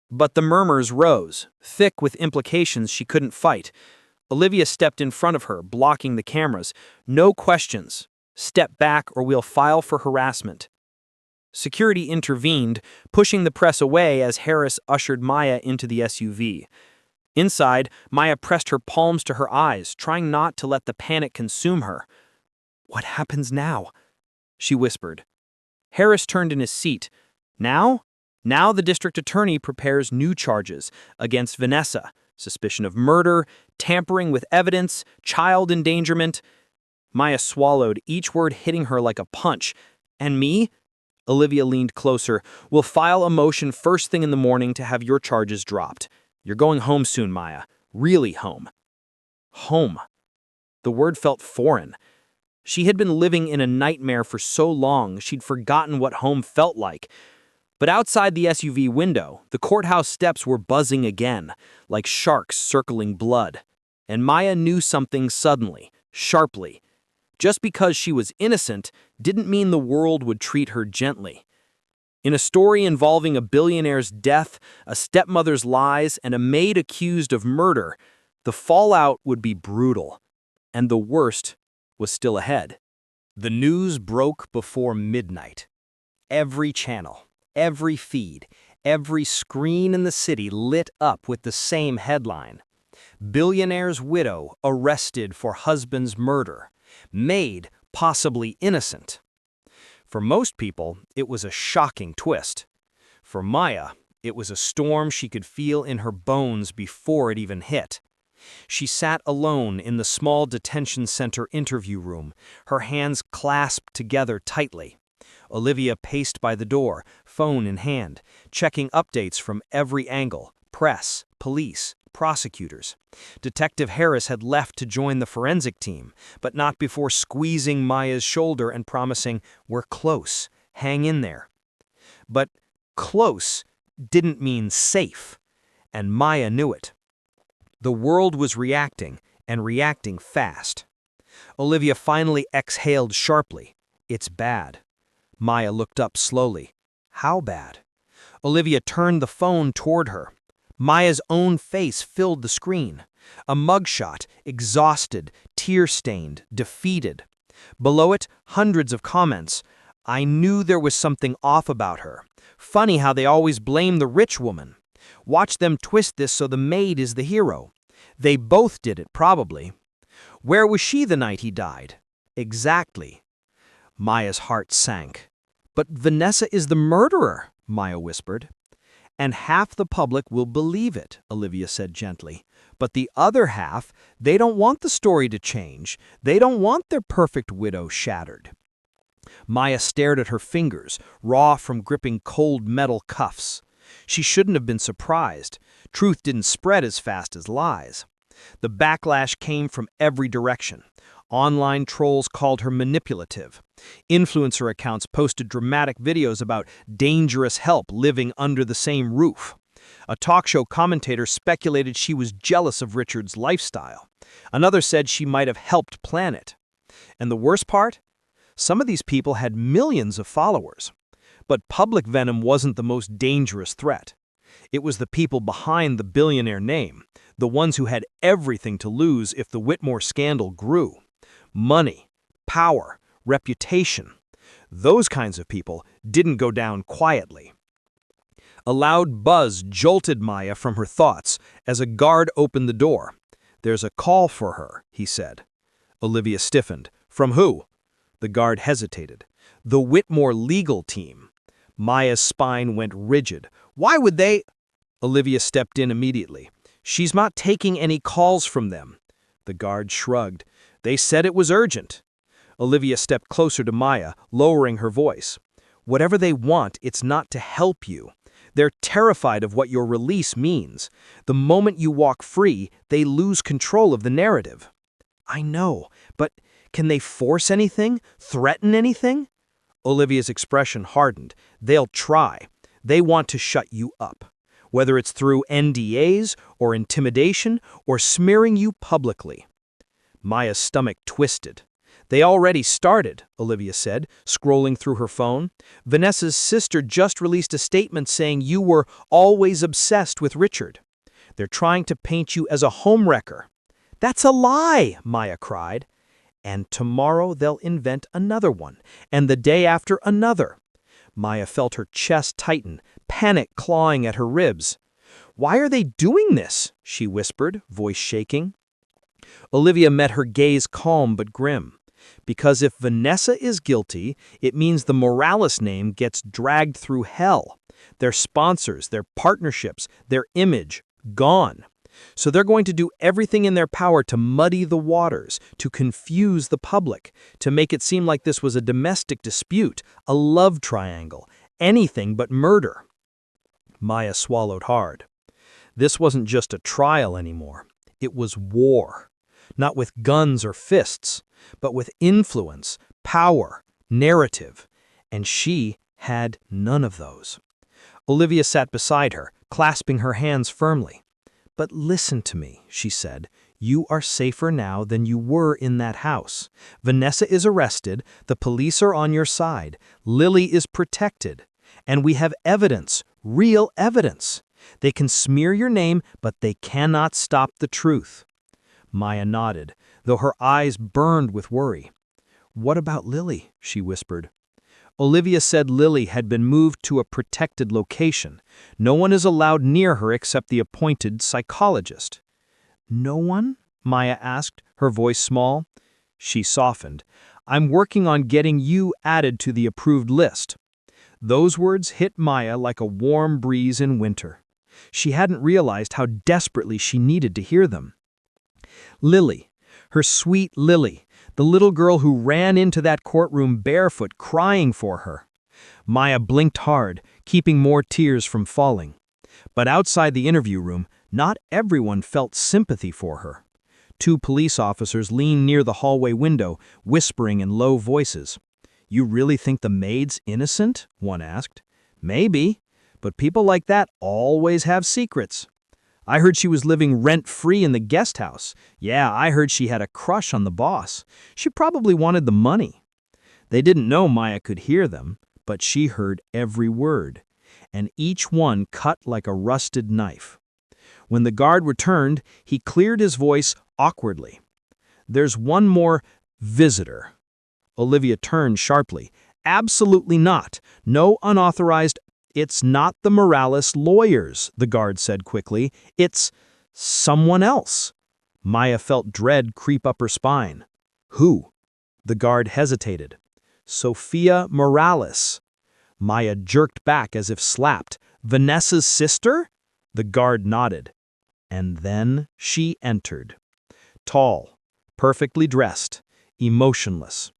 But the murmurs rose, thick with implications she couldn't fight. Olivia stepped in front of her, blocking the cameras. "No questions. Step back or we'll file for harassment." Security intervened, pushing the press away as Harris ushered Maya into the SUV. Inside, Maya pressed her palms to her eyes, trying not to let the panic consume her. "What happens now?" she whispered. Harris turned in his seat. Now the district attorney prepares new charges against Vanessa, suspicion of murder, tampering with evidence, child endangerment. Maya swallowed, each word hitting her like a punch. "And me?" Olivia leaned closer. "We'll file a motion first thing in the morning to have your charges dropped. You're going home soon, Maya. Really home." Home. The word felt foreign. She had been living in a nightmare for so long she'd forgotten what home felt like. But outside the SUV window, the courthouse steps were buzzing again, like sharks circling blood. And Maya knew something suddenly, sharply. Just because she was innocent didn't mean the world would treat her gently. In a story involving a billionaire's death, a stepmother's lies, and a maid accused of murder, the fallout would be brutal. And the worst was still ahead. The news broke before midnight. Every channel, every feed, every screen in the city lit up with the same headline. Billionaire's widow arrested for husband's murder. Maid possibly innocent. For most people, it was a shocking twist. For Maya, it was a storm she could feel in her bones before it even hit. She sat alone in the small detention center interview room, her hands clasped together tightly. Olivia paced by the door, phone in hand, checking updates from every angle: press, police, prosecutors. Detective Harris had left to join the forensic team, but not before squeezing Maya's shoulder and promising, "We're close, hang in there." But close didn't mean safe, and Maya knew it. The world was reacting, and reacting fast. Olivia finally exhaled sharply. "It's bad." Maya looked up slowly. "How bad?" Olivia turned the phone toward her. Maya's own face filled the screen. A mugshot, exhausted, tear-stained, defeated. Below it, hundreds of comments. "I knew there was something off about her. Funny how they always blame the rich woman. Watch them twist this so the maid is the hero. They both did it, probably. Where was she the night he died?" "Exactly." Maya's heart sank. "But Vanessa is the murderer," Maya whispered. "And half the public will believe it," Olivia said gently. "But the other half, they don't want the story to change. They don't want their perfect widow shattered." Maya stared at her fingers, raw from gripping cold metal cuffs. She shouldn't have been surprised. Truth didn't spread as fast as lies. The backlash came from every direction. Online trolls called her manipulative. Influencer accounts posted dramatic videos about dangerous help living under the same roof. A talk show commentator speculated she was jealous of Richard's lifestyle. Another said she might have helped plan it. And the worst part? Some of these people had millions of followers. But public venom wasn't the most dangerous threat. It was the people behind the billionaire name, the ones who had everything to lose if the Whitmore scandal grew. Money, power, reputation. Those kinds of people didn't go down quietly. A loud buzz jolted Maya from her thoughts as a guard opened the door. "There's a call for her," he said. Olivia stiffened. "From who?" The guard hesitated. "The Whitmore legal team." Maya's spine went rigid. "Why would they—" Olivia stepped in immediately. "She's not taking any calls from them." The guard shrugged. "They said it was urgent." Olivia stepped closer to Maya, lowering her voice. "Whatever they want, it's not to help you. They're terrified of what your release means. The moment you walk free, they lose control of the narrative." "I know, but can they force anything? Threaten anything?" Olivia's expression hardened. "They'll try. They want to shut you up. Whether it's through NDAs or intimidation or smearing you publicly." Maya's stomach twisted. "They already started," Olivia said, scrolling through her phone. "Vanessa's sister just released a statement saying you were always obsessed with Richard. They're trying to paint you as a homewrecker." "That's a lie!" Maya cried. "And tomorrow they'll invent another one, and the day after another." Maya felt her chest tighten, panic clawing at her ribs. "Why are they doing this?" she whispered, voice shaking. Olivia met her gaze calm but grim. "Because if Vanessa is guilty, it means the Morales name gets dragged through hell. Their sponsors, their partnerships, their image, gone. So they're going to do everything in their power to muddy the waters, to confuse the public, to make it seem like this was a domestic dispute, a love triangle, anything but murder." Maya swallowed hard. This wasn't just a trial anymore. It was war. Not with guns or fists, but with influence, power, narrative. And she had none of those. Olivia sat beside her, clasping her hands firmly. "But listen to me," she said. "You are safer now than you were in that house. Vanessa is arrested, the police are on your side, Lily is protected. And we have evidence, real evidence. They can smear your name, but they cannot stop the truth." Maya nodded, though her eyes burned with worry. "What about Lily?" she whispered. Olivia said Lily had been moved to a protected location. No one is allowed near her except the appointed psychologist. "No one?" Maya asked, her voice small. She softened. "I'm working on getting you added to the approved list." Those words hit Maya like a warm breeze in winter. She hadn't realized how desperately she needed to hear them. Lily, her sweet Lily, the little girl who ran into that courtroom barefoot crying for her. Maya blinked hard, keeping more tears from falling. But outside the interview room, not everyone felt sympathy for her. Two police officers leaned near the hallway window, whispering in low voices. "You really think the maid's innocent?" one asked. "Maybe, but people like that always have secrets." "I heard she was living rent-free in the guest house. Yeah, I heard she had a crush on the boss. She probably wanted the money." They didn't know Maya could hear them, but she heard every word, and each one cut like a rusted knife. When the guard returned, he cleared his voice awkwardly. "There's one more visitor." Olivia turned sharply. "Absolutely not. No unauthorized—" "It's not the Morales lawyers," the guard said quickly. "It's someone else." Maya felt dread creep up her spine. "Who?" The guard hesitated. "Sophia Morales." Maya jerked back as if slapped. "Vanessa's sister?" The guard nodded. And then she entered. Tall, perfectly dressed, emotionless.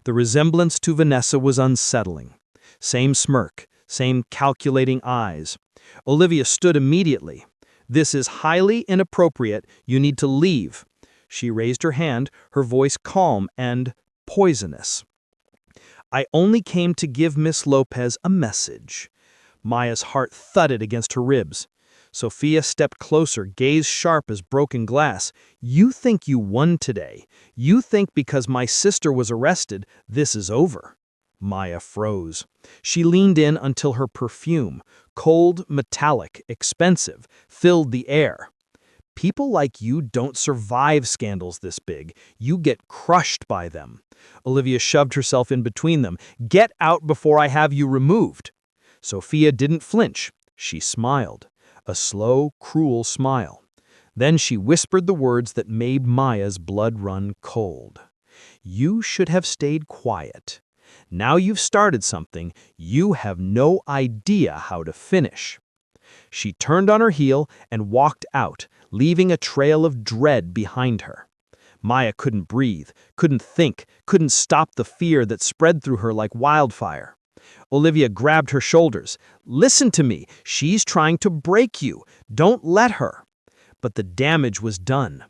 The resemblance to Vanessa was unsettling. Same smirk, same calculating eyes. Olivia stood immediately. "This is highly inappropriate. You need to leave." She raised her hand, her voice calm and poisonous. "I only came to give Miss Lopez a message." Maya's heart thudded against her ribs. Sophia stepped closer, gaze sharp as broken glass. "You think you won today. You think because my sister was arrested, this is over." Maya froze. She leaned in until her perfume, cold, metallic, expensive, filled the air. "People like you don't survive scandals this big. You get crushed by them." Olivia shoved herself in between them. "Get out before I have you removed." Sophia didn't flinch. She smiled. A slow, cruel smile. Then she whispered the words that made Maya's blood run cold. "You should have stayed quiet. Now you've started something, you have no idea how to finish." She turned on her heel and walked out, leaving a trail of dread behind her. Maya couldn't breathe, couldn't think, couldn't stop the fear that spread through her like wildfire. Olivia grabbed her shoulders. "Listen to me. She's trying to break you. Don't let her." But the damage was done.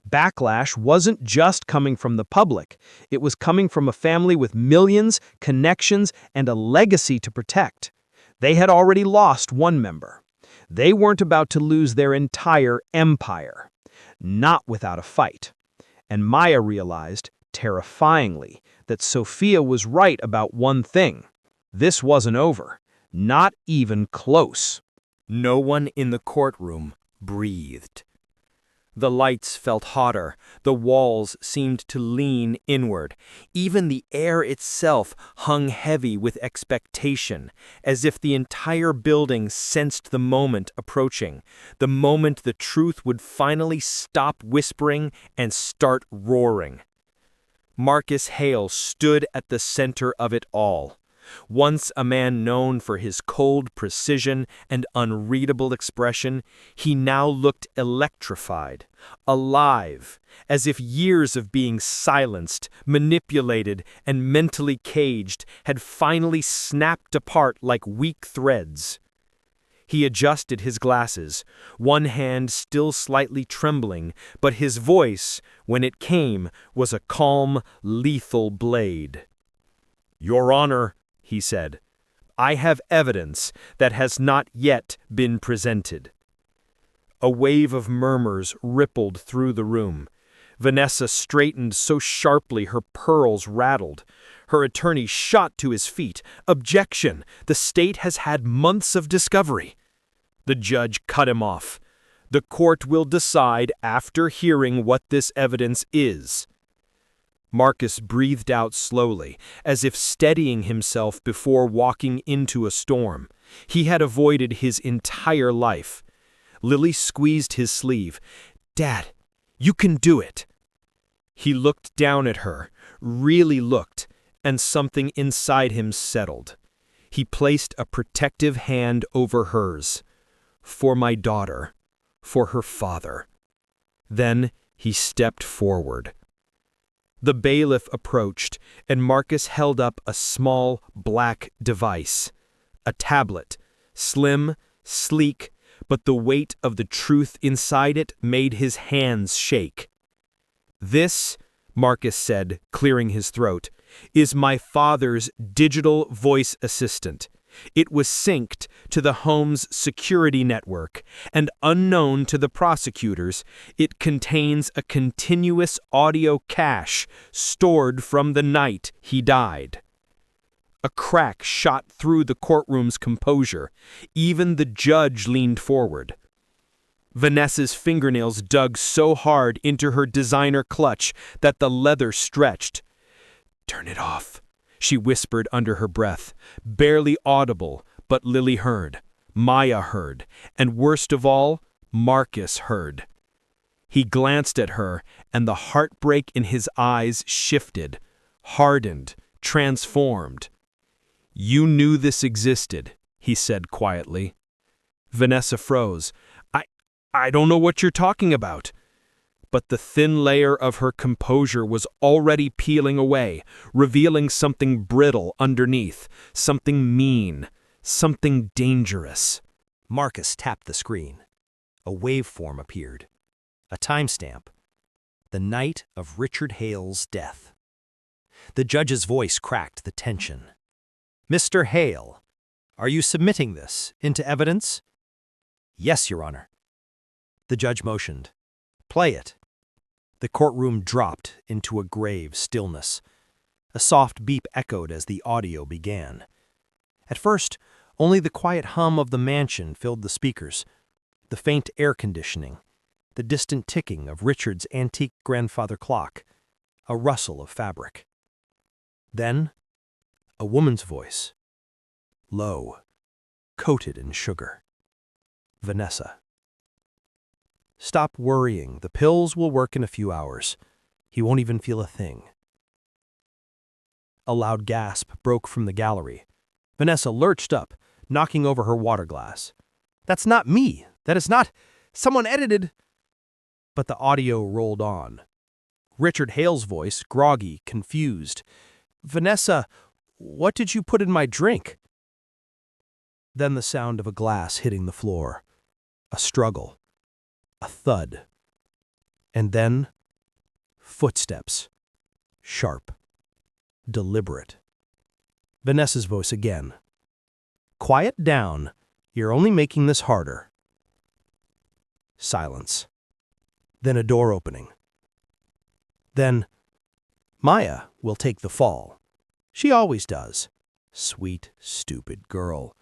Backlash wasn't just coming from the public. It was coming from a family with millions, connections, and a legacy to protect. They had already lost one member. They weren't about to lose their entire empire. Not without a fight. And Maya realized, terrifyingly, that Sophia was right about one thing. This wasn't over. Not even close. No one in the courtroom breathed. The lights felt hotter, the walls seemed to lean inward. Even the air itself hung heavy with expectation, as if the entire building sensed the moment approaching, the moment the truth would finally stop whispering and start roaring. Marcus Hale stood at the center of it all. Once a man known for his cold precision and unreadable expression, he now looked electrified, alive, as if years of being silenced, manipulated, and mentally caged had finally snapped apart like weak threads. He adjusted his glasses, one hand still slightly trembling, but his voice, when it came, was a calm, lethal blade. "Your Honor," he said, "I have evidence that has not yet been presented." A wave of murmurs rippled through the room. Vanessa straightened so sharply her pearls rattled. Her attorney shot to his feet. "Objection! The state has had months of discovery." The judge cut him off. "The court will decide after hearing what this evidence is." Marcus breathed out slowly, as if steadying himself before walking into a storm. He had avoided his entire life. Lily squeezed his sleeve. "Dad, you can do it." He looked down at her, really looked, and something inside him settled. He placed a protective hand over hers. "For my daughter, for her father." Then he stepped forward. The bailiff approached, and Marcus held up a small, black device. A tablet, slim, sleek, but the weight of the truth inside it made his hands shake. "This," Marcus said, clearing his throat, "is my father's digital voice assistant. It was synced to the home's security network, and unknown to the prosecutors, it contains a continuous audio cache stored from the night he died." A crack shot through the courtroom's composure. Even the judge leaned forward. Vanessa's fingernails dug so hard into her designer clutch that the leather stretched. "Turn it off," she whispered under her breath, barely audible, but Lily heard, Maya heard, and worst of all, Marcus heard. He glanced at her, and the heartbreak in his eyes shifted, hardened, transformed. "You knew this existed," he said quietly. Vanessa froze. I don't know what you're talking about." But the thin layer of her composure was already peeling away, revealing something brittle underneath, something mean, something dangerous. Marcus tapped the screen. A waveform appeared. A timestamp. The night of Richard Hale's death. The judge's voice cracked the tension. "Mr. Hale, are you submitting this into evidence?" "Yes, Your Honor." The judge motioned. "Play it." The courtroom dropped into a grave stillness. A soft beep echoed as the audio began. At first, only the quiet hum of the mansion filled the speakers, the faint air conditioning, the distant ticking of Richard's antique grandfather clock, a rustle of fabric. Then, a woman's voice, low, coated in sugar. "Vanessa. Stop worrying. The pills will work in a few hours. He won't even feel a thing." A loud gasp broke from the gallery. Vanessa lurched up, knocking over her water glass. "That's not me. That is not. Someone edited." But the audio rolled on. Richard Hale's voice, groggy, confused. "Vanessa, what did you put in my drink?" Then the sound of a glass hitting the floor. A struggle. A thud. And then, footsteps. Sharp. Deliberate. Vanessa's voice again. "Quiet down. You're only making this harder." Silence. Then a door opening. Then, "Maya will take the fall. She always does. Sweet, stupid girl."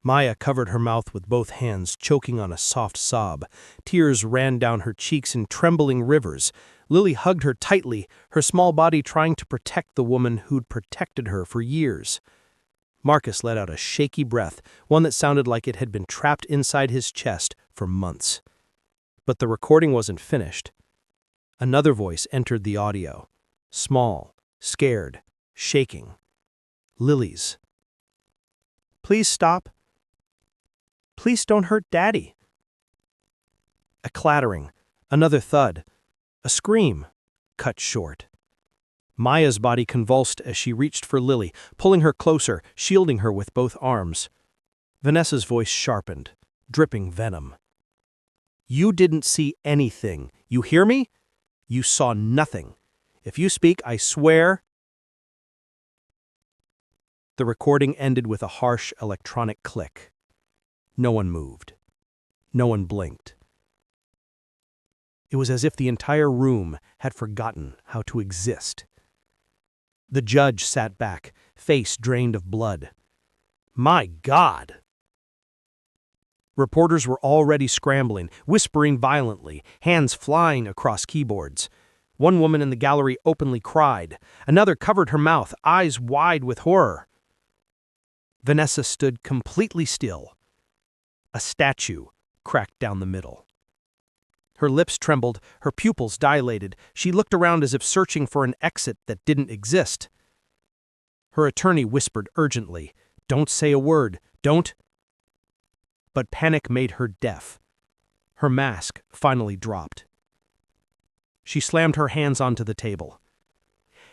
Maya covered her mouth with both hands, choking on a soft sob. Tears ran down her cheeks in trembling rivers. Lily hugged her tightly, her small body trying to protect the woman who'd protected her for years. Marcus let out a shaky breath, one that sounded like it had been trapped inside his chest for months. But the recording wasn't finished. Another voice entered the audio. Small, scared, shaking. Lily's. "Please stop. Please don't hurt Daddy." A clattering, another thud, a scream, cut short. Maya's body convulsed as she reached for Lily, pulling her closer, shielding her with both arms. Vanessa's voice sharpened, dripping venom. "You didn't see anything. You hear me? You saw nothing. If you speak, I swear—" The recording ended with a harsh electronic click. No one moved. No one blinked. It was as if the entire room had forgotten how to exist. The judge sat back, face drained of blood. "My God!" Reporters were already scrambling, whispering violently, hands flying across keyboards. One woman in the gallery openly cried. Another covered her mouth, eyes wide with horror. Vanessa stood completely still. A statue cracked down the middle. Her lips trembled, her pupils dilated. She looked around as if searching for an exit that didn't exist. Her attorney whispered urgently, "Don't say a word, don't." But panic made her deaf. Her mask finally dropped. She slammed her hands onto the table.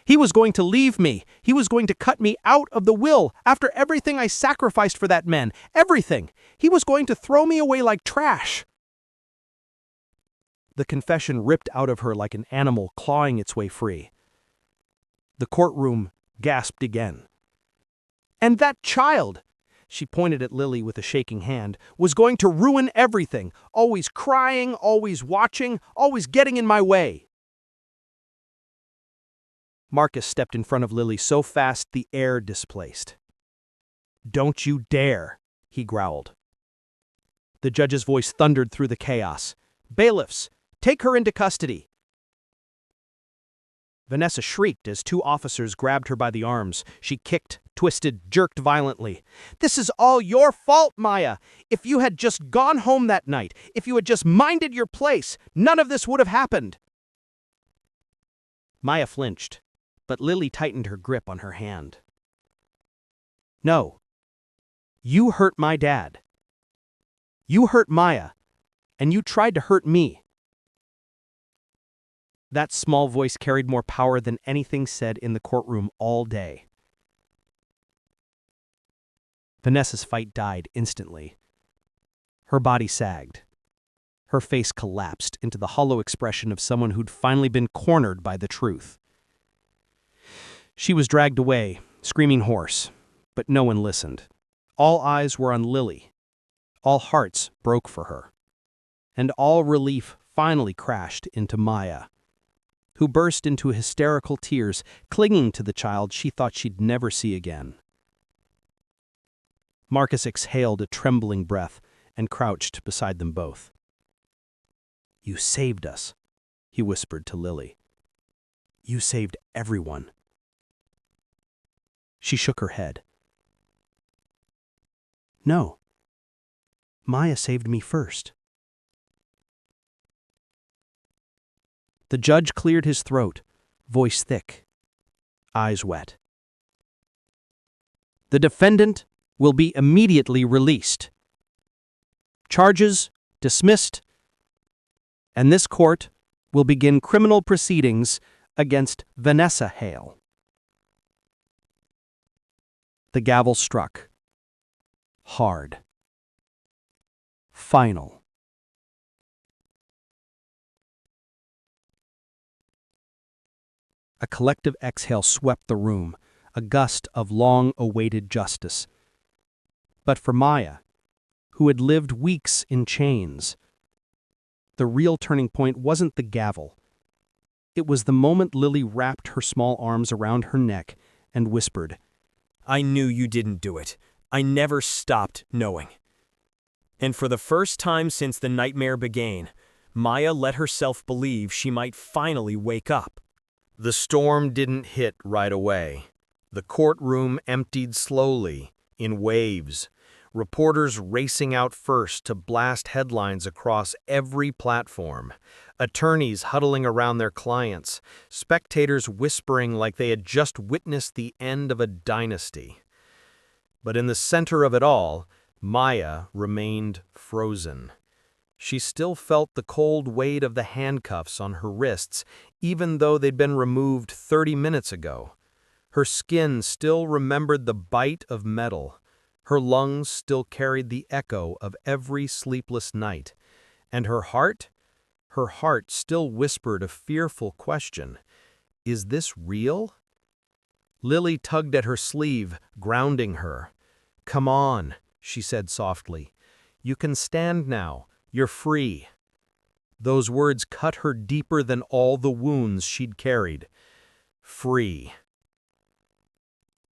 "He was going to leave me. He was going to cut me out of the will after everything I sacrificed for that man. Everything. He was going to throw me away like trash." The confession ripped out of her like an animal clawing its way free. The courtroom gasped again. "And that child," she pointed at Lily with a shaking hand, "was going to ruin everything, always crying, always watching, always getting in my way." Marcus stepped in front of Lily so fast the air displaced. "Don't you dare," he growled. The judge's voice thundered through the chaos. "Bailiffs, take her into custody." Vanessa shrieked as two officers grabbed her by the arms. She kicked, twisted, jerked violently. "This is all your fault, Maya. If you had just gone home that night, if you had just minded your place, none of this would have happened." Maya flinched, but Lily tightened her grip on her hand. "No. You hurt my dad. You hurt Maya, and you tried to hurt me." That small voice carried more power than anything said in the courtroom all day. Vanessa's fight died instantly. Her body sagged. Her face collapsed into the hollow expression of someone who'd finally been cornered by the truth. She was dragged away, screaming hoarse, but no one listened. All eyes were on Lily. All hearts broke for her. And all relief finally crashed into Maya, who burst into hysterical tears, clinging to the child she thought she'd never see again. Marcus exhaled a trembling breath and crouched beside them both. "You saved us," he whispered to Lily. "You saved everyone." She shook her head. "No. Maya saved me first." The judge cleared his throat, voice thick, eyes wet. "The defendant will be immediately released. Charges dismissed, and this court will begin criminal proceedings against Vanessa Hale." The gavel struck. Hard. Final. A collective exhale swept the room, a gust of long-awaited justice. But for Maya, who had lived weeks in chains, the real turning point wasn't the gavel. It was the moment Lily wrapped her small arms around her neck and whispered, I knew you didn't do it. I never stopped knowing. And for the first time since the nightmare began, Maya let herself believe she might finally wake up. The storm didn't hit right away. The courtroom emptied slowly, in waves, reporters racing out first to blast headlines across every platform, attorneys huddling around their clients, spectators whispering like they had just witnessed the end of a dynasty. But in the center of it all, Maya remained frozen. She still felt the cold weight of the handcuffs on her wrists, even though they'd been removed 30 minutes ago. Her skin still remembered the bite of metal. Her lungs still carried the echo of every sleepless night. And her heart still whispered a fearful question. Is this real? Lily tugged at her sleeve, grounding her. Come on, she said softly. You can stand now. You're free. Those words cut her deeper than all the wounds she'd carried. Free.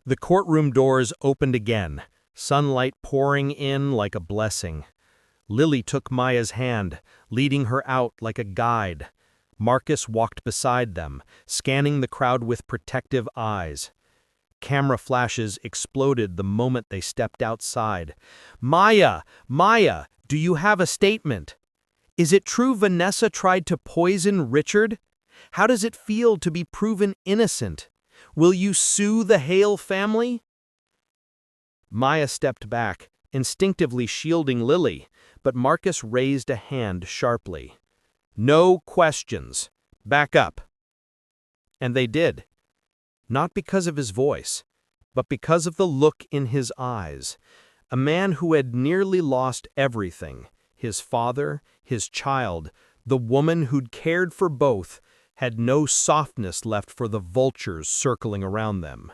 The courtroom doors opened again, sunlight pouring in like a blessing. Lily took Maya's hand, leading her out like a guide. Marcus walked beside them, scanning the crowd with protective eyes. Camera flashes exploded the moment they stepped outside. Maya! Maya! Do you have a statement? Is it true Vanessa tried to poison Richard? How does it feel to be proven innocent? Will you sue the Hale family? Maya stepped back, instinctively shielding Lily, but Marcus raised a hand sharply. No questions. Back up. And they did. Not because of his voice, but because of the look in his eyes. A man who had nearly lost everything, his father, his child, the woman who'd cared for both, had no softness left for the vultures circling around them.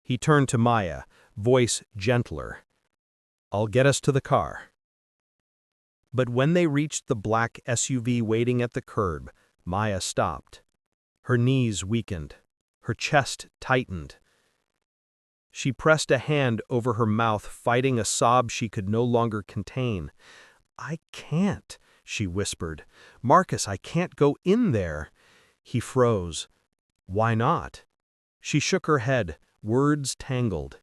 He turned to Maya, voice gentler. I'll get us to the car. But when they reached the black SUV waiting at the curb, Maya stopped. Her knees weakened. Her chest tightened. She pressed a hand over her mouth, fighting a sob she could no longer contain. I can't, she whispered. Marcus, I can't go in there. He froze. Why not? She shook her head, words tangled.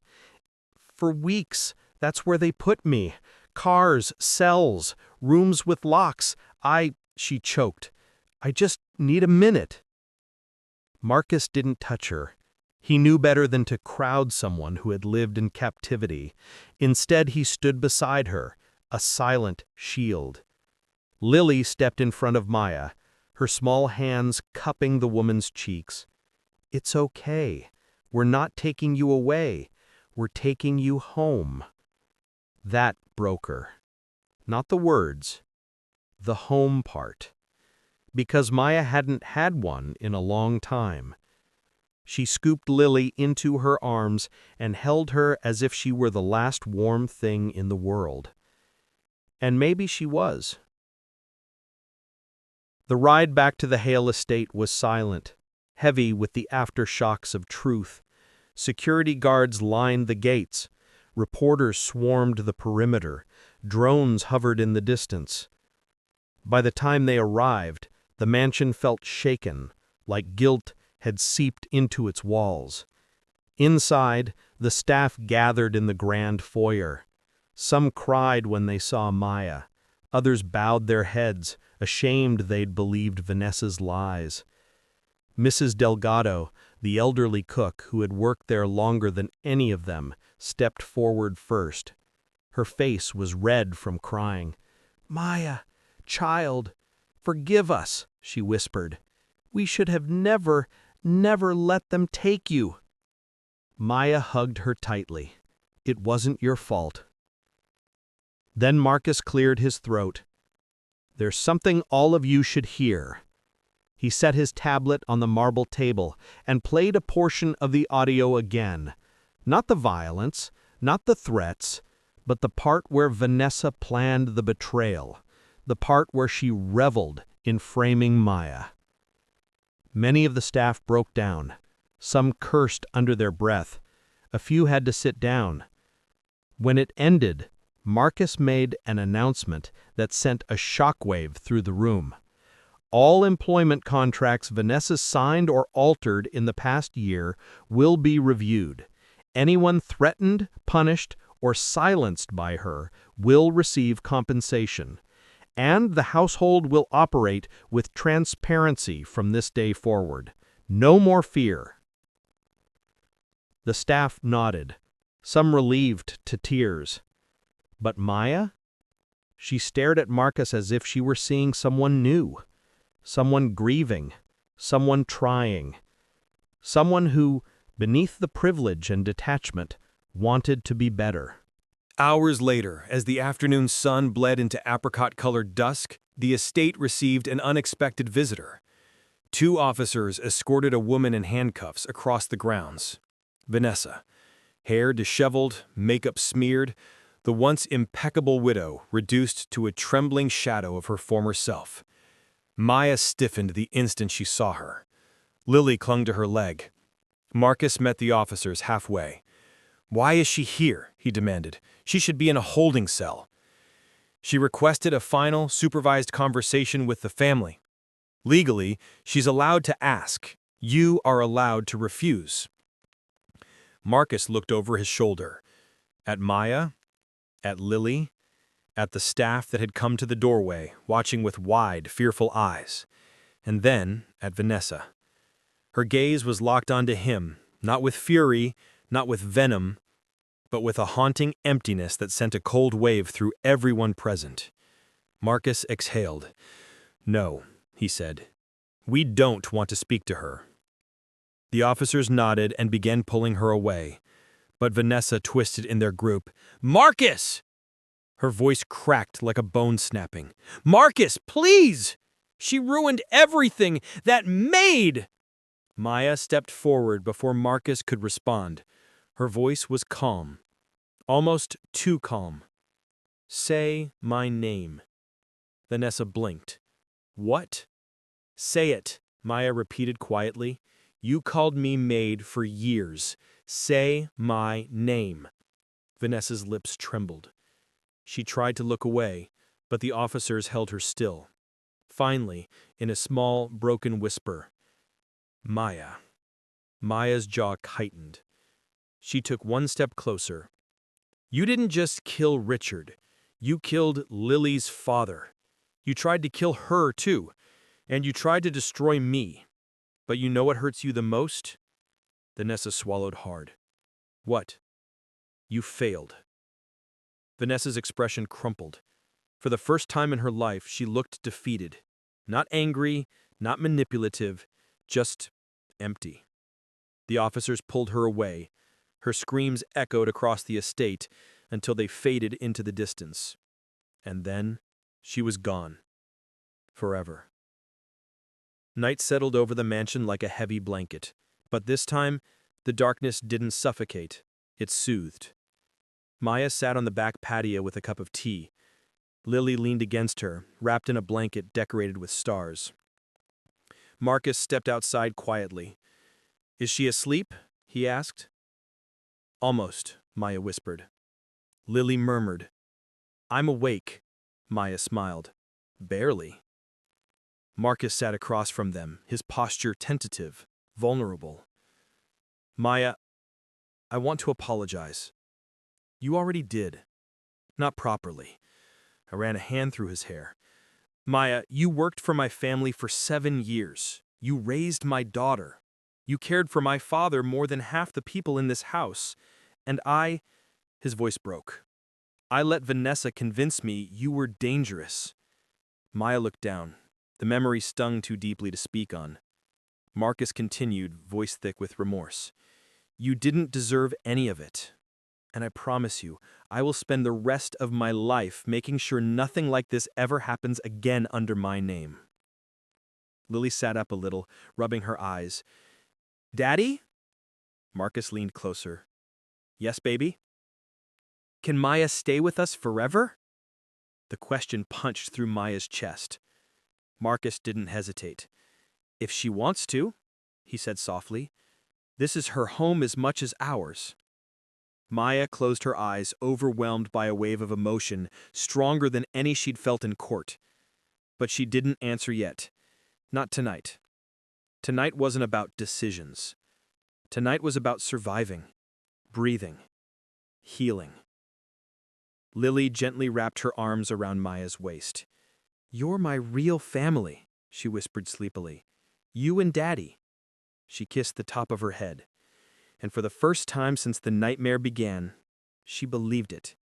For weeks, that's where they put me. Cars, cells, rooms with locks. She choked. I just need a minute. Marcus didn't touch her. He knew better than to crowd someone who had lived in captivity. Instead, he stood beside her, a silent shield. Lily stepped in front of Maya, her small hands cupping the woman's cheeks. It's okay. We're not taking you away. We're taking you home. That broke her. Not the words. The home part. Because Maya hadn't had one in a long time. She scooped Lily into her arms and held her as if she were the last warm thing in the world. And maybe she was. The ride back to the Hale estate was silent, heavy with the aftershocks of truth. Security guards lined the gates. Reporters swarmed the perimeter. Drones hovered in the distance. By the time they arrived, the mansion felt shaken, like guilt had seeped into its walls. Inside, the staff gathered in the grand foyer. Some cried when they saw Maya. Others bowed their heads, ashamed they'd believed Vanessa's lies. Mrs. Delgado, the elderly cook who had worked there longer than any of them, stepped forward first. Her face was red from crying. "Maya, child, forgive us," she whispered. "We should have never let them take you." Maya hugged her tightly. "It wasn't your fault." Then Marcus cleared his throat. "There's something all of you should hear." He set his tablet on the marble table and played a portion of the audio again. Not the violence, not the threats, but the part where Vanessa planned the betrayal, the part where she reveled in framing Maya. Many of the staff broke down. Some cursed under their breath. A few had to sit down. When it ended, Marcus made an announcement that sent a shockwave through the room. All employment contracts Vanessa signed or altered in the past year will be reviewed. Anyone threatened, punished, or silenced by her will receive compensation. And the household will operate with transparency from this day forward. No more fear. The staff nodded, some relieved to tears. But Maya? She stared at Marcus as if she were seeing someone new, someone grieving, someone trying, someone who, beneath the privilege and detachment, wanted to be better. Hours later, as the afternoon sun bled into apricot-colored dusk, the estate received an unexpected visitor. 2 officers escorted a woman in handcuffs across the grounds. Vanessa, hair disheveled, makeup smeared, the once impeccable widow reduced to a trembling shadow of her former self. Maya stiffened the instant she saw her. Lily clung to her leg. Marcus met the officers halfway. "Why is she here?" he demanded. "She should be in a holding cell." She requested a final, supervised conversation with the family. Legally, she's allowed to ask. You are allowed to refuse. Marcus looked over his shoulder. At Maya, at Lily, at the staff that had come to the doorway, watching with wide, fearful eyes, and then at Vanessa. Her gaze was locked onto him, not with fury, not with venom, but with a haunting emptiness that sent a cold wave through everyone present. Marcus exhaled. "No," he said. "We don't want to speak to her." The officers nodded and began pulling her away, but Vanessa twisted in their group. "Marcus!" Her voice cracked like a bone snapping. "Marcus, please! She ruined everything! That Maid!" Maya stepped forward before Marcus could respond. Her voice was calm, almost too calm. "Say my name." Vanessa blinked. "What?" "Say it," Maya repeated quietly. "You called me Maid for years. Say my name." Vanessa's lips trembled. She tried to look away, but the officers held her still. Finally, in a small, broken whisper, "Maya." Maya's jaw tightened. She took one step closer. "You didn't just kill Richard. You killed Lily's father. You tried to kill her, too. And you tried to destroy me. But you know what hurts you the most?" Vanessa swallowed hard. "What?" "You failed." Vanessa's expression crumpled. For the first time in her life, she looked defeated. Not angry, not manipulative, just empty. The officers pulled her away. Her screams echoed across the estate until they faded into the distance. And then she was gone. Forever. Night settled over the mansion like a heavy blanket, but this time, the darkness didn't suffocate, it soothed. Maya sat on the back patio with a cup of tea. Lily leaned against her, wrapped in a blanket decorated with stars. Marcus stepped outside quietly. "Is she asleep?" he asked. "Almost," Maya whispered. Lily murmured. "I'm awake." Maya smiled. "Barely." Marcus sat across from them, his posture tentative, vulnerable. "Maya, I want to apologize." "You already did." "Not properly." I ran a hand through his hair. "Maya, you worked for my family for 7 years. You raised my daughter. You cared for my father more than half the people in this house. And I—" His voice broke. "I let Vanessa convince me you were dangerous." Maya looked down. The memory stung too deeply to speak on. Marcus continued, voice thick with remorse. "You didn't deserve any of it. And I promise you, I will spend the rest of my life making sure nothing like this ever happens again under my name." Lily sat up a little, rubbing her eyes. "Daddy?" Marcus leaned closer. "Yes, baby?" "Can Maya stay with us forever?" The question punched through Maya's chest. Marcus didn't hesitate. "If she wants to," he said softly. "This is her home as much as ours." Maya closed her eyes, overwhelmed by a wave of emotion, stronger than any she'd felt in court. But she didn't answer yet. Not tonight. Tonight wasn't about decisions. Tonight was about surviving, breathing, healing. Lily gently wrapped her arms around Maya's waist. "You're my real family," she whispered sleepily. "You and Daddy." She kissed the top of her head. And for the first time since the nightmare began, she believed it.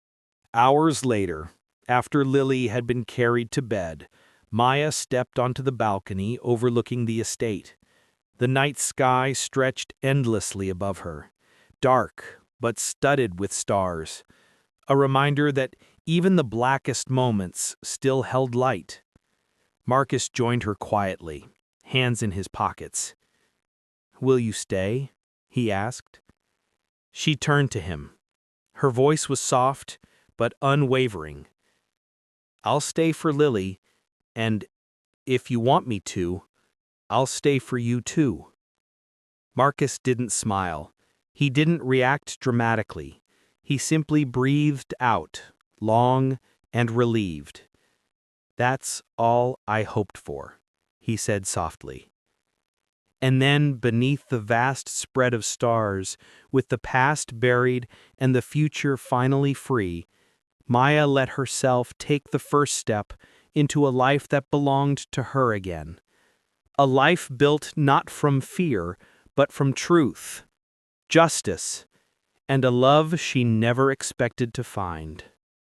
Hours later, after Lily had been carried to bed, Maya stepped onto the balcony overlooking the estate. The night sky stretched endlessly above her, dark but studded with stars, a reminder that even the blackest moments still held light. Marcus joined her quietly, hands in his pockets. "Will you stay?" he asked. She turned to him. Her voice was soft but unwavering. "I'll stay for Lily, and if you want me to, I'll stay for you too." Marcus didn't smile. He didn't react dramatically. He simply breathed out, long and relieved. "That's all I hoped for," he said softly. And then, beneath the vast spread of stars, with the past buried and the future finally free, Maya let herself take the first step into a life that belonged to her again. A life built not from fear, but from truth, justice, and a love she never expected to find.